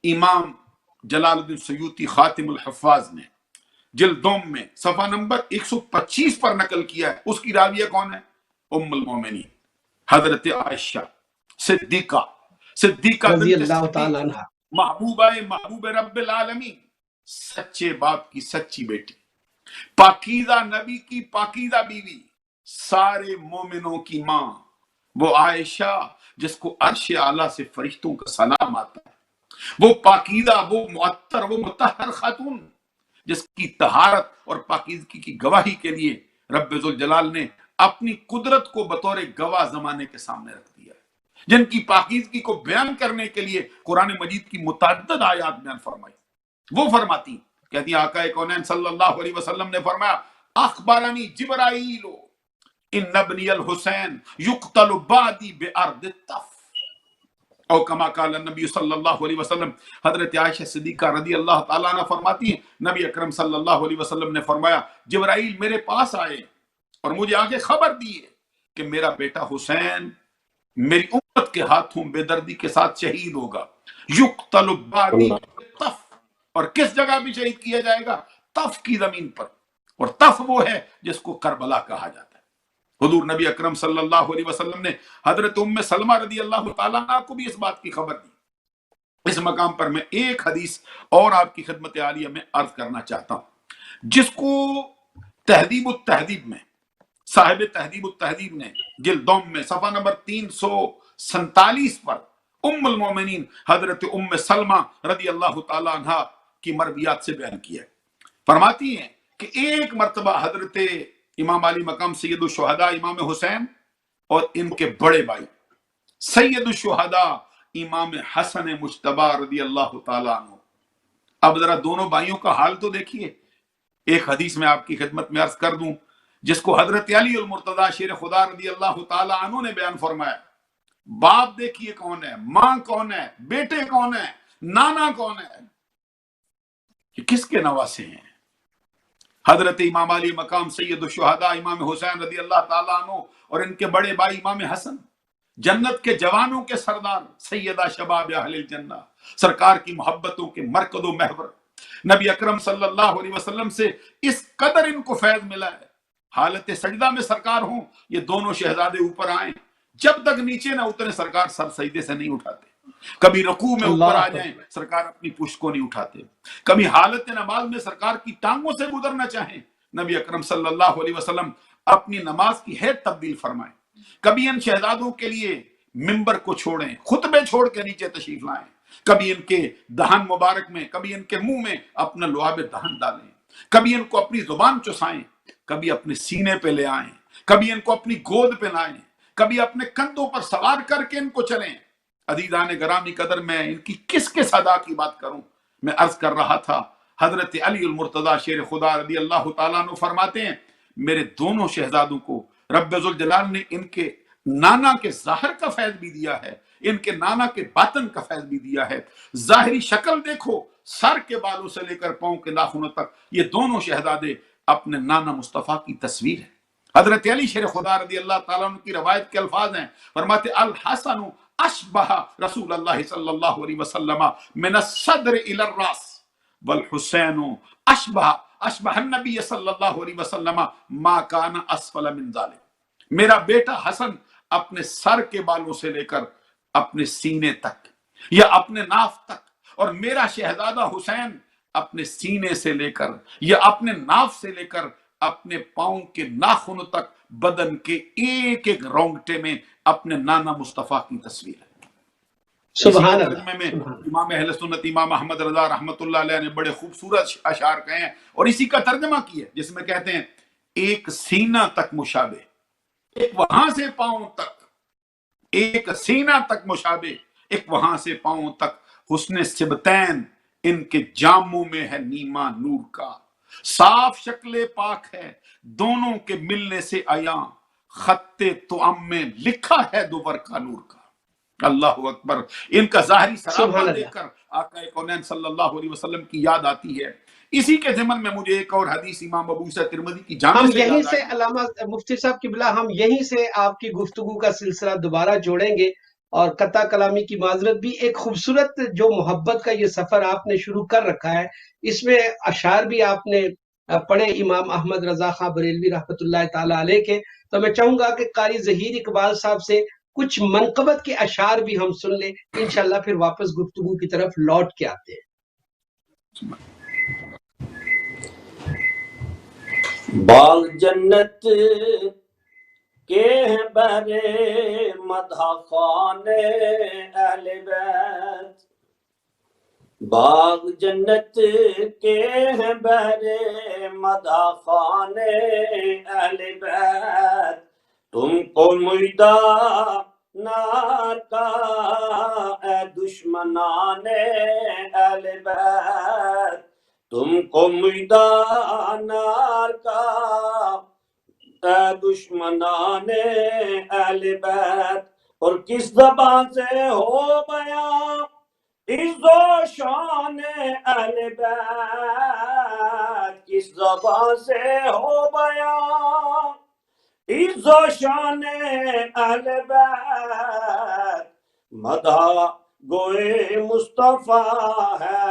B: امام جلال الدین سیوطی خاتم الحفاظ نے جلد دوم میں صفحہ نمبر 125 پر نقل کیا ہے، اس کی راویہ کون ہے؟ ام المومنین حضرت عائشہ صدیقہ
A: رضی
B: بنت
A: اللہ
B: صدیق،
A: تعالیٰ عنہ.
B: محبوب رب العالمین، سچے باپ کی سچی بیٹی، پاکیزہ نبی کی پاکیزہ بیوی، سارے مومنوں کی ماں، وہ عائشہ جس کو عرش اعلیٰ سے فرشتوں کا سلام آتا ہے، وہ پاکیزہ، وہ معطر، وہ مطہر خاتون جس کی طہارت اور پاکیزگی کی گواہی کے لیے رب ذوالجلال نے اپنی قدرت کو بطور گواہ زمانے کے سامنے رکھ دیا ہے، جن کی پاکیزگی کو بیان کرنے کے لیے قرآن مجید کی متعدد آیات بیان فرمائی. وہ فرماتی، کہتی آقا کونین صلی اللہ علیہ وسلم نے فرمایا اخبرنی جبرائیل ان ابنی الحسین یقتل بعدی بارض الطف، او کما قال النبی صلی اللہ علیہ وسلم. حضرت عائشہ صدیقہ رضی اللہ تعالیٰ عنہ فرماتی ہیں نبی اکرم صلی اللہ علیہ وسلم نے فرمایا جبرائیل میرے پاس آئے اور مجھے آگے خبر دی ہے کہ میرا بیٹا حسین میری امت کے ہاتھوں بے دردی کے ساتھ شہید ہوگا. یقتل بعدی طف، اور کس جگہ بھی شہید کیا جائے گا؟ طف کی زمین پر، اور طف وہ ہے جس کو کربلا کہا جاتا ہے. حضور نبی اکرم صلی اللہ علیہ وسلم نے حضرت ام سلمہ رضی اللہ تعالیٰ عنہ کو بھی اس بات کی خبر دی. اس مقام پر میں ایک حدیث اور آپ کی خدمت عالیہ میں عرض کرنا چاہتا ہوں، جس کو تہذیب التہذیب میں صاحب تہذیب التہذیب نے جلد دوم میں صفحہ نمبر 347 پر ام المومنین حضرت ام سلمہ رضی اللہ تعالیٰ عنہ کی مرویات سے بیان کیا ہے. فرماتی ہیں کہ ایک مرتبہ حضرت امام علی مقام سید الشہداء امام حسین اور ان کے بڑے بھائی سید الشہداء امام حسن مجتبی رضی اللہ تعالیٰ عنہ، اب ذرا دونوں بھائیوں کا حال تو دیکھیے. ایک حدیث میں آپ کی خدمت میں عرض کر دوں جس کو حضرت علی المرتضی شیر خدا رضی اللہ تعالیٰ عنہ نے بیان فرمایا. باپ دیکھیے کون ہے، ماں کون ہے، بیٹے کون ہے، نانا کون ہے، یہ کس کے نواسے ہیں؟ حضرت امام علی مقام سید الشہداء امام حسین رضی اللہ تعالیٰ عنہ اور ان کے بڑے بھائی امام حسن، جنت کے جوانوں کے سردار، سیدہ شباب اہل الجنہ، سرکار کی محبتوں کے مرکز و محور. نبی اکرم صلی اللہ علیہ وسلم سے اس قدر ان کو فیض ملا ہے، حالت سجدہ میں سرکار ہوں، یہ دونوں شہزادے اوپر آئیں، جب تک نیچے نہ اترے سرکار سر سجدے سے نہیں اٹھاتے. کبھی رکوع میں اوپر آ جائیں سرکار اپنی پشت کو نہیں اٹھاتے. کبھی حالت نماز میں سرکار کی ٹانگوں سے گزرنا چاہیں، نبی اکرم صلی اللہ علیہ وسلم اپنی نماز کی حیت تبدیل فرمائیں. کبھی ان شہزادوں کے لیے ممبر کو چھوڑیں، خطبے چھوڑ کے نیچے تشریف لائیں. کبھی ان کے دہن مبارک میں، کبھی ان کے منہ میں اپنا لعاب دہن ڈالیں. کبھی ان کو اپنی زبان چسائیں، کبھی اپنے سینے پہ لے آئیں، کبھی ان کو اپنی گود پہ لائیں، کبھی اپنے کندھوں پر سوار کر کے ان کو چلیں. عزیزان گرامی قدر، میں ان کی کس کے صدا کی بات کروں؟ میں عرض کر رہا تھا حضرت علی المرتضی شیر خدا رضی اللہ تعالیٰ عنہ فرماتے ہیں میرے دونوں شہزادوں کو رب ذوالجلال نے ان کے نانا کے ظاہر کا فیض بھی دیا ہے، ان کے نانا کے باطن کا فیض بھی دیا ہے. ظاہری شکل دیکھو، سر کے بالوں سے لے کر پاؤں کے ناخنوں تک یہ دونوں شہزادے اپنے نانا مصطفیٰ کی تصویر ہے. حضرت علی شیر خدا رضی اللہ تعالیٰ عنہ کی روایت کے الفاظ ہیں، فرماتے الحسن اشبہ رسول اللہ صلی اللہ علیہ وسلم من الصدر الى الراس والحسین اشبہ النبی صلی اللہ علیہ وسلم ما کان اسفل من ذلک۔ میرا بیٹا حسن اپنے سر کے بالوں سے لے کر اپنے سینے تک یا اپنے ناف تک، اور میرا شہزادہ حسین اپنے سینے سے لے کر یا اپنے ناف سے لے کر اپنے پاؤں کے ناخن تک بدن کے ایک ایک رونگٹے میں اپنے نانا مصطفیٰ کی تصویر ہے۔
A: سبحان
B: اسی ترجمے میں
A: اللہ،
B: امام اہل سنت امام احمد رضا رحمت اللہ علیہ نے بڑے خوبصورت اشعار کہے ہیں اور اسی کا ترجمہ کیا جس میں کہتے ہیں ایک سینہ تک مشابہ، ایک وہاں سے پاؤں تک، ایک سینہ تک مشابہ، ایک وہاں سے پاؤں تک، حسن سبتین ان کے جاموں میں ہے نیما نور کا، صاف شکل پاک ہے دونوں کے ملنے سے عیاں، خط توام میں لکھا ہے دوبر کا نور کا۔ اللہ اکبر۔ ان کا ظاہری
A: سبحان
B: سراپا
A: اللہ۔
B: دیکھ کر آقا کونین صلی اللہ علیہ وسلم کی یاد آتی ہے۔ اسی کے ضمن میں مجھے ایک اور حدیث امام ابو عیسیٰ ترمذی کی جامع
A: ہم
B: سے
A: یہیں
B: یاد
A: سے
B: آئی۔
A: علامہ مفتی صاحب قبلہ، ہم یہیں سے آپ کی گفتگو کا سلسلہ دوبارہ جوڑیں گے، اور قطع کلامی کی معذرت بھی۔ ایک خوبصورت جو محبت کا یہ سفر آپ نے شروع کر رکھا ہے، اس میں اشعار بھی آپ نے پڑھے امام احمد رضا خاں بریلوی رحمۃ اللہ تعالی علیہ کے، تو میں چاہوں گا کہ قاری ظہیر اقبال صاحب سے کچھ منقبت کے اشعار بھی ہم سن لیں، انشاءاللہ پھر واپس گفتگو کی طرف لوٹ کے آتے ہیں۔
C: باغ جنت کے ہیں بہرے مدح خانے اہل بیت، باغ جنت کے ہیں بہرے مدح خانے اہل بیت، تم کو مجدہ نار کا اے دشمنان اہل بیت، تم کو مجدہ نار کا اے دشمنان اہل بیت، اور کس زبان سے ہو بیان عز و شان اہل بیت، کس زبان سے ہو بیان عز و شان اہل بیت، مدح گوئے مصطفیٰ ہے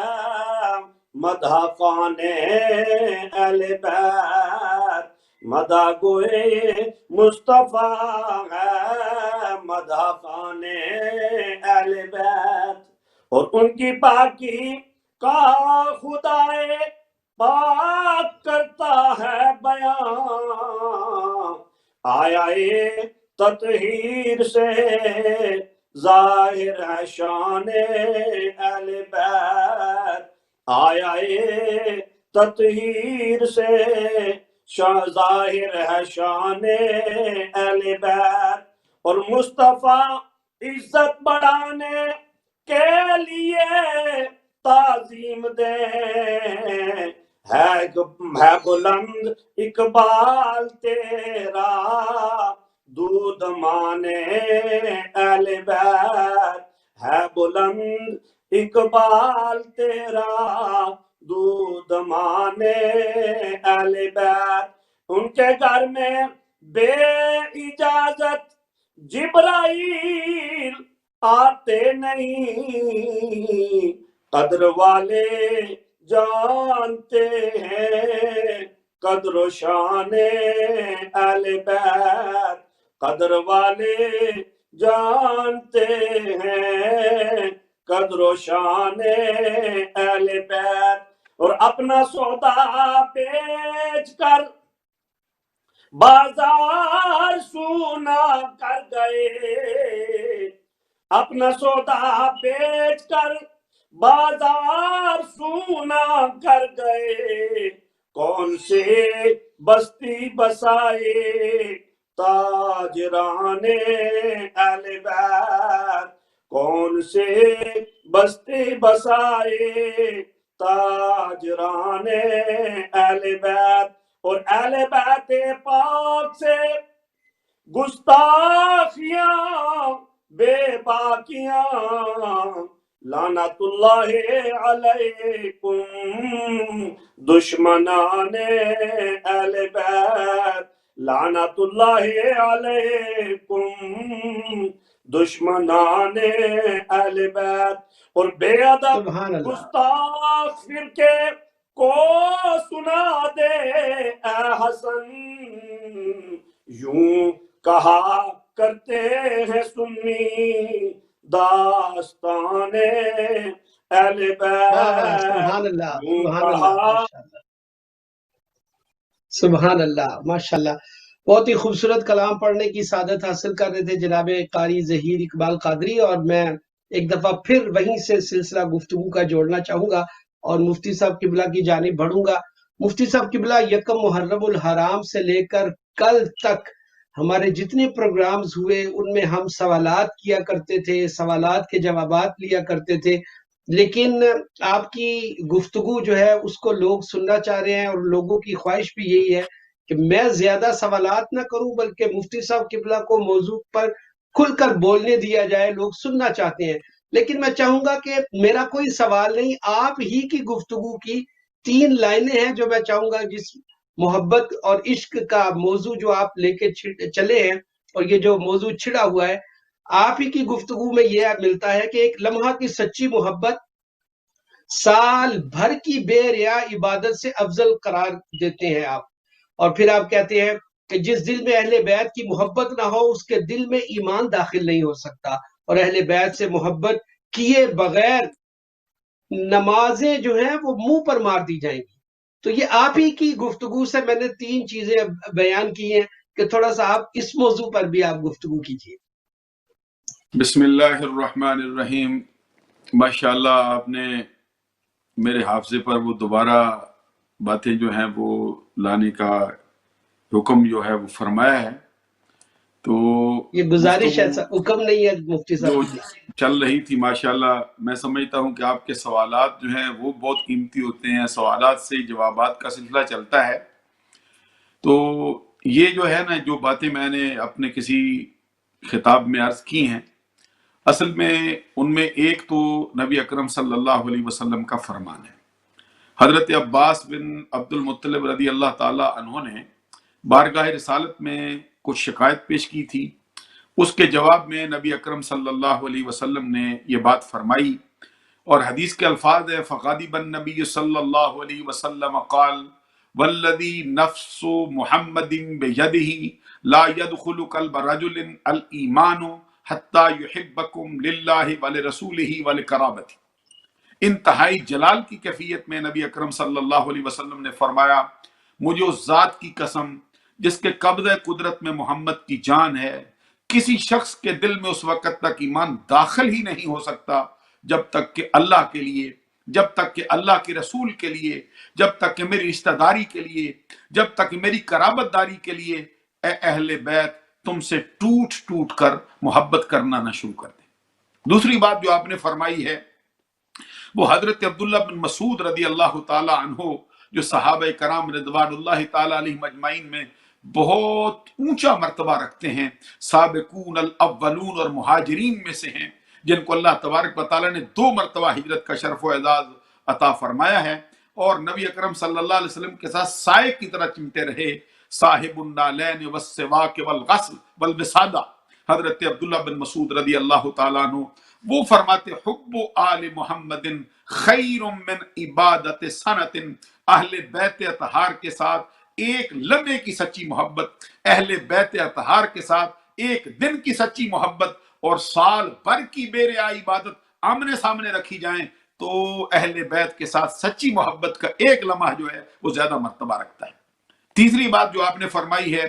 C: مدح خان اہل بیت، مدح گوئے مصطفیٰ ہے مدح خان اہل بیت، اور ان کی پاکی کا خدائے پاک کرتا ہے بیان، آیا تطہیر سے ظاہر ہے شان اہل بیت، آیا تطہیر سے ظاہر ہے شان اہل بیت، اور مصطفیٰ عزت بڑھانے کے لیے تعظیم دے، ہے بلند اقبال تیرا دودھ مانے اہل بیت، ہے بلند اقبال تیرا دودھ مانے اہل بیت، ان کے گھر میں بے اجازت جبرائیل آتے نہیں، قدر والے جانتے ہیں قدر و شان اہل بیت، قدر والے جانتے ہیں قدر و شان اہل بیت، اور اپنا سودا بیچ کر بازار سونا کر گئے، اپنا سودا بیچ کر بازار سونا کر گئے، کون سے بستی بسائے تاجران اہل بیت، کون سے بستی بسائے تاجران اہل بیت، اور اہل بیت پاک سے گستاخیاں بے باکیاں، لعنت اللہ علیکم دشمنان اہل بیت، لعنت اللہ علیکم دشمنان اہل بیت، اور بے ادب
A: سبحان اللہ،
C: گستاخ فرقے کو سنا دے اے حسن، یوں کہا کرتے ہیں سنی داستان اہل بیت،
A: سبحان اللہ،
C: یوں
A: سبحان اللہ،
C: کہا
A: ماشاء اللہ، سبحان اللہ، ماشاء اللہ۔ بہت ہی خوبصورت کلام پڑھنے کی سعادت حاصل کر رہے تھے جناب قاری ظہیر اقبال قادری، اور میں ایک دفعہ پھر وہیں سے سلسلہ گفتگو کا جوڑنا چاہوں گا اور مفتی صاحب قبلہ کی جانب بڑھوں گا۔ مفتی صاحب قبلہ، یکم محرم الحرام سے لے کر کل تک ہمارے جتنے پروگرامز ہوئے ان میں ہم سوالات کیا کرتے تھے، سوالات کے جوابات لیا کرتے تھے، لیکن آپ کی گفتگو جو ہے اس کو لوگ سننا چاہ رہے ہیں، اور لوگوں کی خواہش بھی یہی ہے کہ میں زیادہ سوالات نہ کروں بلکہ مفتی صاحب قبلہ کو موضوع پر کھل کر بولنے دیا جائے، لوگ سننا چاہتے ہیں۔ لیکن میں چاہوں گا کہ میرا کوئی سوال نہیں، آپ ہی کی گفتگو کی 3 لائنیں ہیں جو میں چاہوں گا، جس محبت اور عشق کا موضوع جو آپ لے کے چلے ہیں، اور یہ جو موضوع چھڑا ہوا ہے، آپ ہی کی گفتگو میں یہ ملتا ہے کہ ایک لمحہ کی سچی محبت سال بھر کی بے ریا عبادت سے افضل قرار دیتے ہیں آپ، اور پھر آپ کہتے ہیں کہ جس دل میں اہل بیت کی محبت نہ ہو اس کے دل میں ایمان داخل نہیں ہو سکتا، اور اہل بیت سے محبت کیے بغیر نمازیں جو ہیں وہ منہ پر مار دی جائیں گی۔ تو یہ آپ ہی کی گفتگو سے میں نے 3 چیزیں بیان کی ہیں کہ تھوڑا سا آپ اس موضوع پر بھی آپ گفتگو کیجیے۔
B: بسم اللہ الرحمن الرحیم۔ ماشاءاللہ آپ نے میرے حافظے پر وہ دوبارہ باتیں جو ہیں وہ لانے کا حکم جو ہے وہ فرمایا ہے، تو
A: یہ گزارش ہے،
B: گفتگو
A: حکم نہیں ہے مفتی
B: جو
A: صاحب کی۔
B: چل رہی تھی ماشاءاللہ میں سمجھتا ہوں کہ آپ کے سوالات جو ہیں وہ بہت قیمتی ہوتے ہیں، سوالات سے جوابات کا سلسلہ چلتا ہے۔ تو یہ جو ہے نا، جو باتیں میں نے اپنے کسی خطاب میں عرض کی ہیں، اصل میں ان میں ایک تو نبی اکرم صلی اللہ علیہ وسلم کا فرمان ہے۔ حضرت عباس بن عبد المطلب رضی اللہ تعالی عنہ نے بارگاہ رسالت میں کچھ شکایت پیش کی تھی، اس کے جواب میں نبی اکرم صلی اللہ علیہ وسلم نے یہ بات فرمائی، اور حدیث کے الفاظ ہے فغضب النبی صلی اللہ علیہ وسلم قال والذی نفس محمد بیدہ لا يدخل قلب رجل الایمان حتی یحبکم للہ ولرسولہ ولقرابتہ۔ انتہائی جلال کی کیفیت میں نبی اکرم صلی اللہ علیہ وسلم نے فرمایا، مجھے اس ذات کی قسم جس کے قبضہ قدرت میں محمد کی جان ہے، کسی شخص کے دل میں اس وقت تک ایمان داخل ہی نہیں ہو سکتا جب تک کہ اللہ کے لیے، جب تک کہ اللہ کے رسول کے لیے، جب تک کہ میری رشتہ داری کے لیے، جب تک کہ میری قرابت داری کے لیے اے اہل بیت تم سے ٹوٹ ٹوٹ کر محبت کرنا نہ شروع کر دیں۔ دوسری بات جو آپ نے فرمائی ہے وہ حضرت عبداللہ بن مسعود رضی اللہ تعالی عنہ، جو صحابہ کرام رضوان اللہ تعالی علیہم اجمعین میں بہت اونچا مرتبہ رکھتے ہیں، سابقون الاولون اور مہاجرین میں سے ہیں، جن کو اللہ تبارک و تعالی نے 2 مرتبہ ہجرت کا شرف و اعزاز عطا فرمایا ہے، اور نبی اکرم صلی اللہ علیہ وسلم کے ساتھ سائے کی طرح چمٹے رہے، صاحب النالین والسواک والغسل والوسادہ۔ حضرت عبداللہ بن مسعود رضی اللہ تعالیٰ عنہ وہ فرماتے حب آل محمد خیر من عبادت سنت، اہل بیت اطہار کے ساتھ ایک لمحے کی سچی محبت، اہل بیت اطہار کے ساتھ ایک دن کی سچی محبت اور سال بھر کی بے ریا عبادت آمنے سامنے رکھی جائیں تو اہل بیت کے ساتھ سچی محبت کا ایک لمحہ جو ہے وہ زیادہ مرتبہ رکھتا ہے۔ تیسری بات جو آپ نے فرمائی ہے،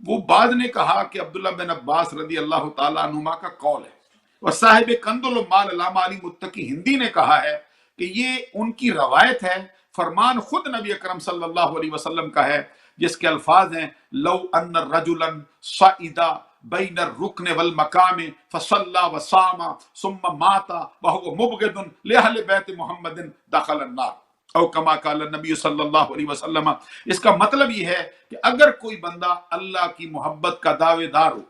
B: وہ بعد نے کہا کہ عبداللہ بن عباس رضی اللہ تعالیٰ عنہما کا قول ہے، اور صاحب کنز المال علامہ علی متقی ہندی نے کہا ہے کہ یہ ان کی روایت ہے، فرمان خود نبی اکرم صلی اللہ علیہ وسلم کا ہے، جس کے الفاظ ہیں لو ان رجلا صعد بین الرکن والمقام فصلى وصام ثم مات وهو مبغض لأہل بیت محمد دخل النار، او کما قال النبی صلی اللہ علیہ وسلم۔ اس کا مطلب یہ ہے کہ اگر کوئی بندہ اللہ کی محبت کا دعوے دار ہو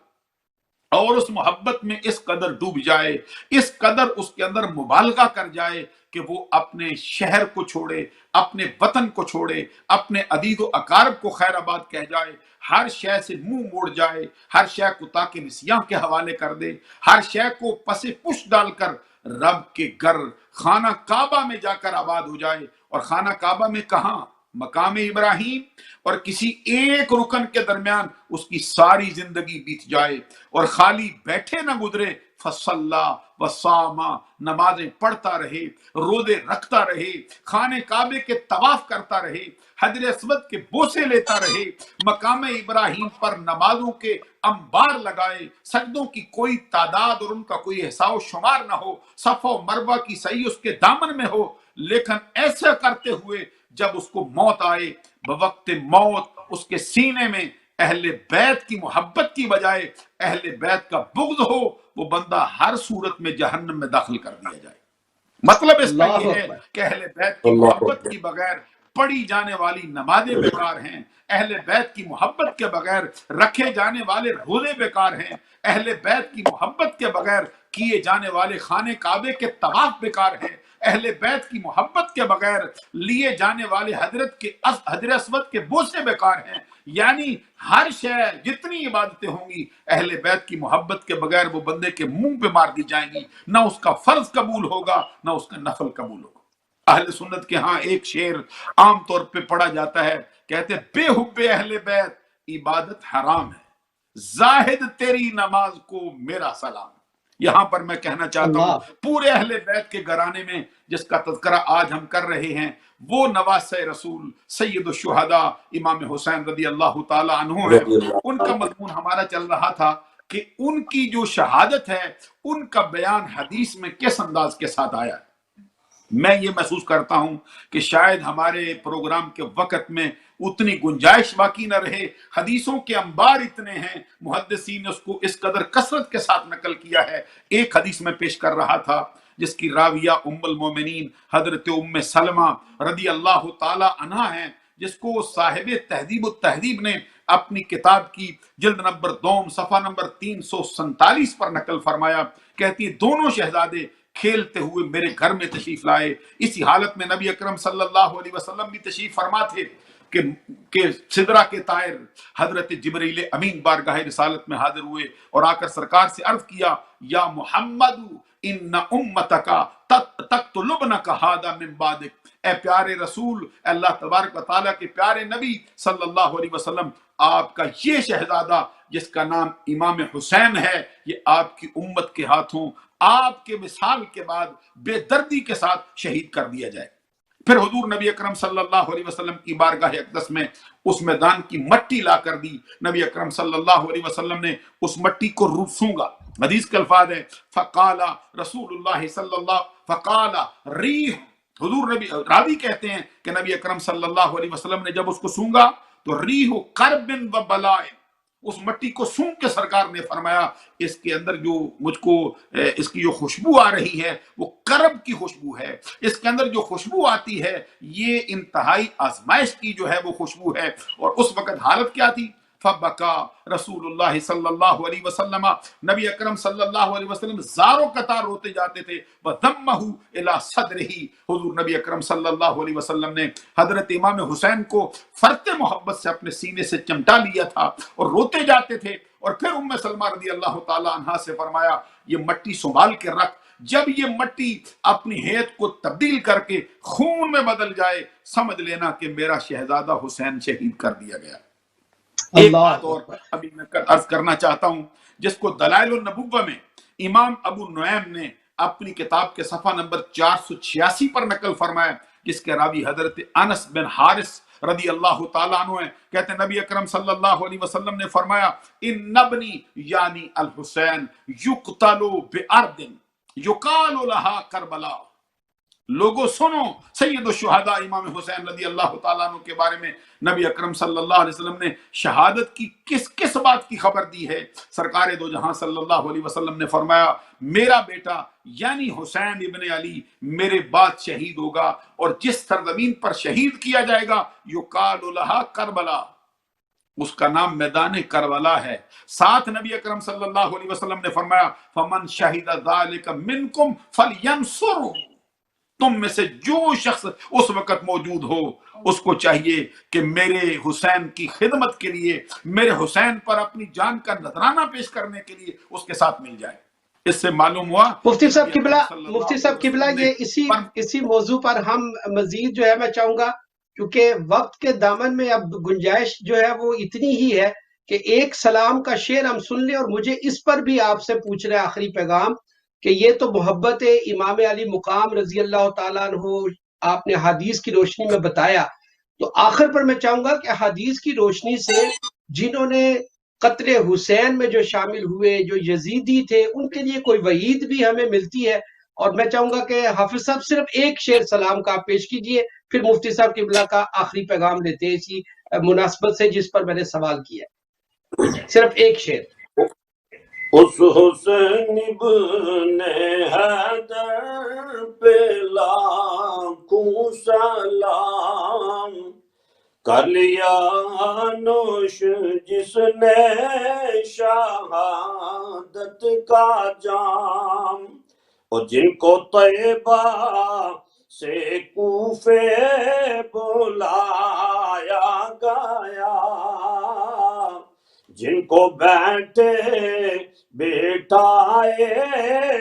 B: اور اس محبت میں اس قدر ڈوب جائے، اس قدر اس کے اندر مبالغہ کر جائے کہ وہ اپنے شہر کو چھوڑے، اپنے وطن کو چھوڑے، اپنے عدید و اقارب کو خیر آباد کہہ جائے، ہر شے سے منہ موڑ جائے، ہر شے کو تاکہ نسیاں کے حوالے کر دے، ہر شے کو پس پش ڈال کر رب کے گھر خانہ کعبہ میں جا کر آباد ہو جائے۔ اور خانہ کعبہ میں کہاں؟ مقام ابراہیم اور کسی ایک رکن کے درمیان اس کی ساری زندگی بیت جائے اور خالی بیٹھے نہ گزرے، فصلا وصاما، نمازیں پڑھتا رہے، روزے رکھتا رہے، خانے کعبے کے طواف کرتا رہے، حجر اسود کے بوسے لیتا رہے، مقام ابراہیم پر نمازوں کے انبار لگائے، سجدوں کی کوئی تعداد اور ان کا کوئی حساب و شمار نہ ہو، صفا و مروہ کی صحیح اس کے دامن میں ہو، لیکن ایسا کرتے ہوئے جب اس کو موت آئے، بوقت موت اس کے سینے میں اہل بیت کی محبت کی بجائے اہل بیت کا بغض ہو، وہ بندہ ہر صورت میں جہنم میں داخل کر دیا جائے۔ مطلب اس کا
A: اللہ
B: یہ ہے
A: اکبر۔
B: کہ اہل بیت کی محبت کی بغیر پڑھی جانے والی نمازیں بیکار ہیں، اہل بیت کی محبت کے بغیر رکھے جانے والے روزے بیکار ہیں، اہل بیت کی محبت کے بغیر کیے جانے والے خانے کعبے کے طواف بیکار ہیں، اہل بیت کی محبت کے بغیر لیے جانے والے حجر اسود کے بوسے بیکار ہیں۔ یعنی ہر شے، جتنی عبادتیں ہوں گی اہل بیت کی محبت کے بغیر وہ بندے کے منہ پہ مار دی جائیں گی، نہ اس کا فرض قبول ہوگا نہ اس کا نفل قبول ہوگا۔ اہل سنت کے ہاں ایک شعر عام طور پہ پڑھا جاتا ہے، کہتے ہیں بے حب اہل بیت عبادت حرام ہے، زاہد تیری نماز کو میرا سلام۔ یہاں پر میں کہنا چاہتا ہوں
A: اللہ
B: پورے اہل بیت کے گھرانے میں جس کا تذکرہ آج ہم کر رہے ہیں وہ نواسہ رسول سید الشہداء امام حسین رضی اللہ تعالی عنہ ہیں۔ ان کا مضمون ہمارا چل رہا تھا کہ ان کی جو شہادت ہے ان کا بیان حدیث میں کس انداز کے ساتھ آیا ہے۔ میں یہ محسوس کرتا ہوں کہ شاید ہمارے پروگرام کے وقت میں اتنی گنجائش باقی نہ رہے، حدیثوں کے انبار اتنے ہیں، محدثین نے اس کو اس قدر کثرت کے ساتھ نقل کیا ہے۔ ایک حدیث میں پیش کر رہا تھا جس کی راویہ ام المومنین حضرت ام سلمہ رضی اللہ تعالی عنہا ہیں، جس کو صاحب تہذیب التہذیب نے اپنی کتاب کی جلد نمبر 2 صفحہ نمبر 347 پر نقل فرمایا۔ کہتی ہے دونوں شہزادے کھیلتے ہوئے میرے گھر میں تشریف لائے، اسی حالت میں نبی اکرم صلی اللہ علیہ وسلم بھی تشریف فرما تھے کہ سدرہ کے طائر حضرت جبریل امین بارگاہ رسالت میں حاضر ہوئے اور آ کر سرکار سے عرض کیا، یا محمد ان امتک تقتلبنک ھذا من بعدک، اے پیارے رسول، اللہ تبارک و تعالیٰ کے پیارے نبی صلی اللہ علیہ وسلم، آپ کا یہ شہزادہ جس کا نام امام حسین ہے یہ آپ کی امت کے ہاتھوں آپ کے مثال کے بعد بے دردی کے ساتھ شہید کر دیا جائے۔ پھر حضور نبی اکرم صلی اللہ علیہ وسلم کی بارگاہ اقدس میں اس میدان کی مٹی لا کر دی۔ نبی اکرم صلی اللہ علیہ وسلم نے اس مٹی کو سونگا۔ حدیث کے الفاظ ہیں فقال رسول اللہ صلی اللہ فقال ریح، حضور نبی راوی کہتے ہیں کہ نبی اکرم صلی اللہ علیہ وسلم نے جب اس کو سونگا تو ریح کرب و بلائے، اس مٹی کو سونگ کے سرکار نے فرمایا اس کے اندر جو مجھ کو اس کی جو خوشبو آ رہی ہے وہ کرب کی خوشبو ہے، اس کے اندر جو خوشبو آتی ہے یہ انتہائی آزمائش کی جو ہے وہ خوشبو ہے۔ اور اس وقت حالت کیا تھی؟ فبکا رسول اللہ صلی اللہ علیہ وسلم، نبی اکرم صلی اللہ علیہ وسلم زاروں قطار روتے جاتے تھے، وَضَمَّهُ إِلَى صَدْرِهِ، حضور نبی اکرم صلی اللہ علیہ وسلم نے حضرت امام حسین کو فرط محبت سے اپنے سینے سے چمٹا لیا تھا اور روتے جاتے تھے۔ اور پھر ام سلمہ رضی اللہ تعالی عنہا سے فرمایا یہ مٹی سنبھال کے رکھ، جب یہ مٹی اپنی ہیئت کو تبدیل کر کے خون میں بدل جائے سمجھ لینا کہ میرا شہزادہ حسین شہید کر دیا گیا۔ ایک بات اور ابھی میں عرض کرنا چاہتا ہوں جس کو دلائل النبوہ میں امام ابو نعیم نے اپنی کتاب کے صفحہ نمبر 486 پر نقل فرمایا، جس کے راوی حضرت انس بن حارث رضی اللہ تعالیٰ عنہ ہیں۔ کہتے ہیں نبی اکرم صلی اللہ علیہ وسلم نے فرمایا ان ابنی یعنی الحسین یقتل بارض یقال لها کربلا، لوگوں سنو سید الشہداء امام حسین رضی اللہ تعالیٰ عنہ کے بارے میں نبی اکرم صلی اللہ علیہ وسلم نے شہادت کی کس بات کی خبر دی ہے۔ سرکار دو جہاں صلی اللہ علیہ وسلم نے فرمایا میرا بیٹا یعنی حسین ابن علی میرے بعد شہید ہوگا، اور جس سرزمین پر شہید کیا جائے گا یقال لها کربلا، اس کا نام میدان کربلا ہے۔ ساتھ نبی اکرم صلی اللہ علیہ وسلم نے فرمایا فمن شہد ذالک منکم فلینصرہ، تم میں سے جو شخص اس وقت موجود ہو اس کو چاہیے کہ میرے حسین کی خدمت کے لیے، میرے حسین پر اپنی جان کا نذرانہ پیش کرنے کے لیے اس کے ساتھ مل جائے۔ اس سے معلوم ہوا
A: مفتی صاحب
B: نبی
A: قبلہ،
B: اکرم صلی اللہ
A: مفتی
B: علیہ
A: صاحب قبلہ،
B: وسلم نے
A: یہ اسی موضوع پر ہم مزید جو ہے میں چاہوں گا، کیونکہ وقت کے دامن میں اب گنجائش جو ہے وہ اتنی ہی ہے کہ ایک سلام کا شعر ہم سن لیں، اور مجھے اس پر بھی آپ سے پوچھ رہے آخری پیغام کہ یہ تو محبت امام علی مقام رضی اللہ تعالیٰ عنہ آپ نے حدیث کی روشنی میں بتایا، تو آخر پر میں چاہوں گا کہ حدیث کی روشنی سے جنہوں نے قتل حسین میں جو شامل ہوئے، جو یزیدی تھے، ان کے لیے کوئی وعید بھی ہمیں ملتی ہے؟ اور میں چاہوں گا کہ حافظ صاحب صرف ایک شعر سلام کا آپ پیش کیجئے، پھر مفتی صاحب قبلہ کا آخری پیغام لیتے ہیں اسی مناسبت سے جس پر میں نے سوال کیا، صرف ایک شعر۔
C: اس حسین ابن حیدر پہ لاکھوں سلام، کر لیا نوش جس نے شہادت کا جام، اور جن کو طیبہ سے کوفے بلایا گیا، جن کو بیٹھے بٹھائے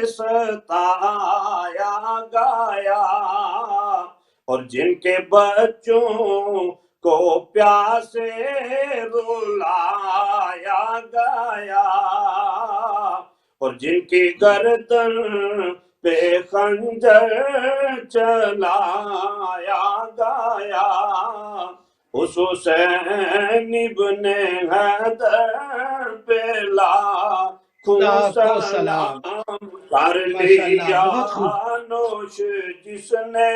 C: ستایا گیا، اور جن کے بچوں کو پیاسے رلایا گیا، اور جن کی گردن پہ خنجر چلایا گیا، اس حسین ابن حیدر پہ لاکھوں سلام، کر لیا نوش جس نے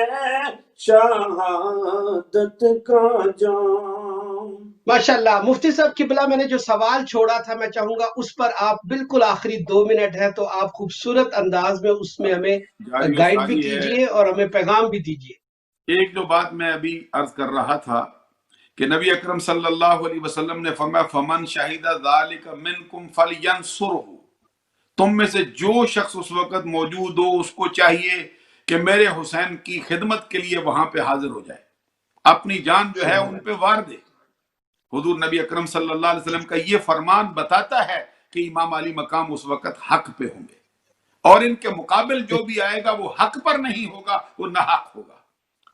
C: شہادت کا جام۔
A: ماشاءاللہ مفتی صاحب قبلہ، میں نے جو سوال چھوڑا تھا میں چاہوں گا اس پر آپ بالکل آخری 2 منٹ ہے تو آپ خوبصورت انداز میں اس میں ہمیں گائیڈ بھی کیجئے اور ہمیں پیغام بھی دیجئے۔
B: ایک جو بات میں ابھی عرض کر رہا تھا کہ نبی اکرم صلی اللہ علیہ وسلم نے فرمایا فمن شہید ذالک منکم فلینصرہ، تم میں سے جو شخص اس وقت موجود ہو اس کو چاہیے کہ میرے حسین کی خدمت کے لیے وہاں پہ حاضر ہو جائے، اپنی جان جو ہے ان پہ وار دے۔ حضور نبی اکرم صلی اللہ علیہ وسلم کا یہ فرمان بتاتا ہے کہ امام علی مقام اس وقت حق پہ ہوں گے، اور ان کے مقابل جو بھی آئے گا وہ حق پر نہیں ہوگا، وہ ناحق ہوگا،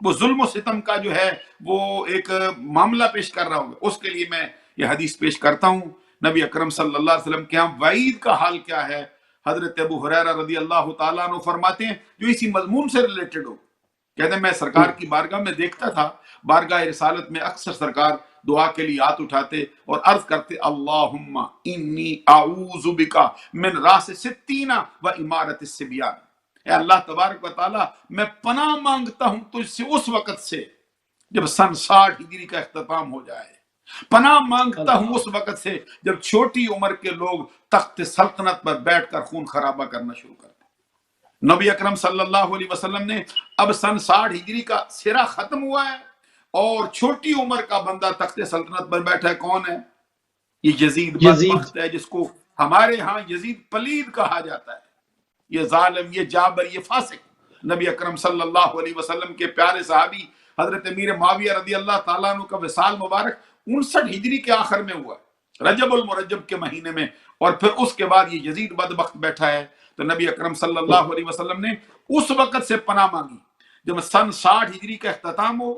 B: وہ ظلم و ستم کا جو ہے وہ ایک معاملہ پیش کر رہا ہوگا۔ اس کے لیے میں یہ حدیث پیش کرتا ہوں۔ نبی اکرم صلی اللہ علیہ وسلم کے ہاں وعید کا حال کیا ہے؟ حضرت ابو ہریرہ رضی اللہ تعالیٰ عنہ فرماتے ہیں، جو اسی مضمون سے ریلیٹڈ ہو، کہتے ہیں میں سرکار کی بارگاہ میں دیکھتا تھا، بارگاہ رسالت میں اکثر سرکار دعا کے لیے ہاتھ اٹھاتے اور عرض کرتے اللہم انی اعوذ بکا من راس ستین و امارت الصبیان، اے اللہ تبارک و تعالیٰ میں پناہ مانگتا ہوں تجھ سے اس وقت سے جب سن 60 ہجری کا اختتام ہو جائے، پناہ مانگتا ہوں اس وقت سے جب چھوٹی عمر کے لوگ تخت سلطنت پر بیٹھ کر خون خرابہ کرنا شروع کرتے۔ نبی اکرم صلی اللہ علیہ وسلم نے اب سن 60 ہجری کا سرا ختم ہوا ہے اور چھوٹی عمر کا بندہ تخت سلطنت پر بیٹھا ہے، کون ہے؟ یہ یزید بدبخت ہے، جس کو ہمارے ہاں یزید پلید کہا جاتا ہے، یہ ظالم، یہ جابر، یہ فاسق۔ نبی اکرم صلی اللہ علیہ وسلم کے پیارے صحابی حضرت امیر معاویہ رضی اللہ تعالیٰ عنہ کا وصال مبارک 59 ہجری کے آخر میں ہوا، رجب المرجب کے مہینے میں، اور پھر اس کے بعد یہ یزید بدبخت بیٹھا ہے۔ تو نبی اکرم صلی اللہ علیہ وسلم نے اس وقت سے پناہ مانگی جب سن 60 ہجری کا اختتام ہو،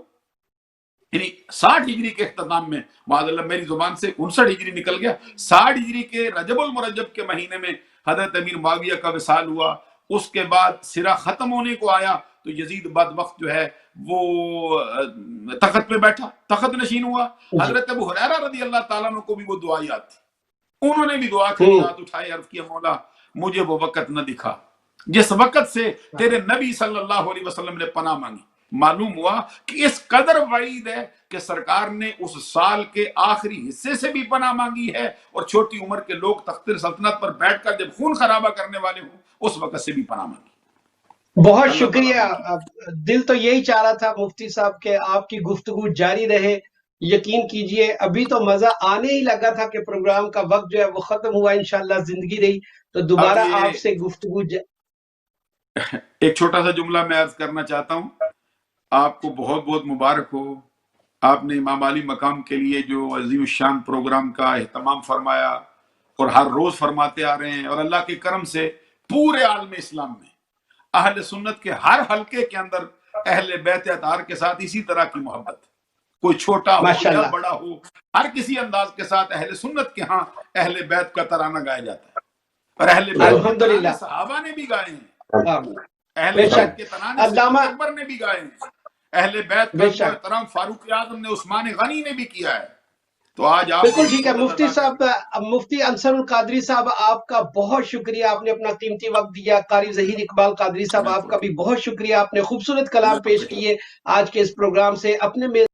B: یعنی 60 ہجری کے اختتام میں، معاذ اللہ میری زبان سے 59 ہجری نکل گیا، 60 ہجری کے رجب المرجب کے مہینے میں حضرت امیر معاویہ کا وصال ہوا۔ اس کے بعد سرا ختم ہونے کو آیا تو یزید بدبخت جو ہے وہ تخت پہ بیٹھا، تخت نشین ہوا۔ حضرت ابو ہریرہ رضی اللہ تعالیٰ عنہ کو بھی وہ دعا یاد تھی، انہوں نے بھی دعا کے لیے ہاتھ اٹھائے، عرض کیا مولا مجھے وہ وقت نہ دکھا جس وقت سے تیرے نبی صلی اللہ علیہ وسلم نے پناہ مانگی۔ معلوم ہوا کہ اس قدر وعید ہے کہ سرکار نے اس سال کے آخری حصے سے بھی پناہ مانگی ہے، اور چھوٹی عمر کے لوگ تخت سلطنت پر بیٹھ کر جب خون خرابہ کرنے والے ہوں اس وقت سے بھی پناہ مانگی۔
A: بہت شکریہ، دل تو یہی چاہ رہا تھا مفتی صاحب کہ آپ کی گفتگو جاری رہے، یقین کیجئے ابھی تو مزہ آنے ہی لگا تھا کہ پروگرام کا وقت جو ہے وہ ختم ہوا. انشاءاللہ زندگی رہی تو دوبارہ
B: اب یہ
A: آپ سے گفتگو
B: ایک چھوٹا سا جملہ میں عرض کرنا چاہتا ہوں. آپ کو بہت بہت مبارک ہو. آپ نے امام علی مقام کے لیے جو عظیم الشان پروگرام کا اہتمام فرمایا اور ہر روز فرماتے آ رہے ہیں، اور اللہ کے کرم سے پورے عالم اسلام میں اہل سنت کے ہر حلقے کے اندر اہل بیت اطہار کے ساتھ اسی طرح کی محبت، کوئی چھوٹا ہو یا
A: ماشاءاللہ
B: بڑا ہو، ہر کسی انداز کے ساتھ اہل سنت کے ہاں اہل بیت کا ترانہ گایا جاتا ہے. اور اہل بیت کے
A: الحمدللہ.
B: ترانے صحابہ نے بھی گائے ہیں، اہل
A: بے
B: بیت
A: شک
B: کے ترانے
A: علامہ،
B: صدیق اکبر نے بھی گائے ہیں، اہل بیت کا
A: بے شک
B: محترم فاروق اعظم نے، عثمان غنی نے بھی کیا ہے. تو آج آپ
A: بالکل
B: وہی
A: ٹھیک ہے.
B: دولت
A: مفتی
B: ادا
A: صاحب،
B: کریں.
A: مفتی انصر القادری صاحب آپ کا بہت شکریہ، آپ نے اپنا قیمتی وقت دیا. قاری ظہیر اقبال قادری صاحب آپ کا بھی بہت شکریہ، آپ نے خوبصورت کلام پیش کیے آج کے اس پروگرام سے. اپنے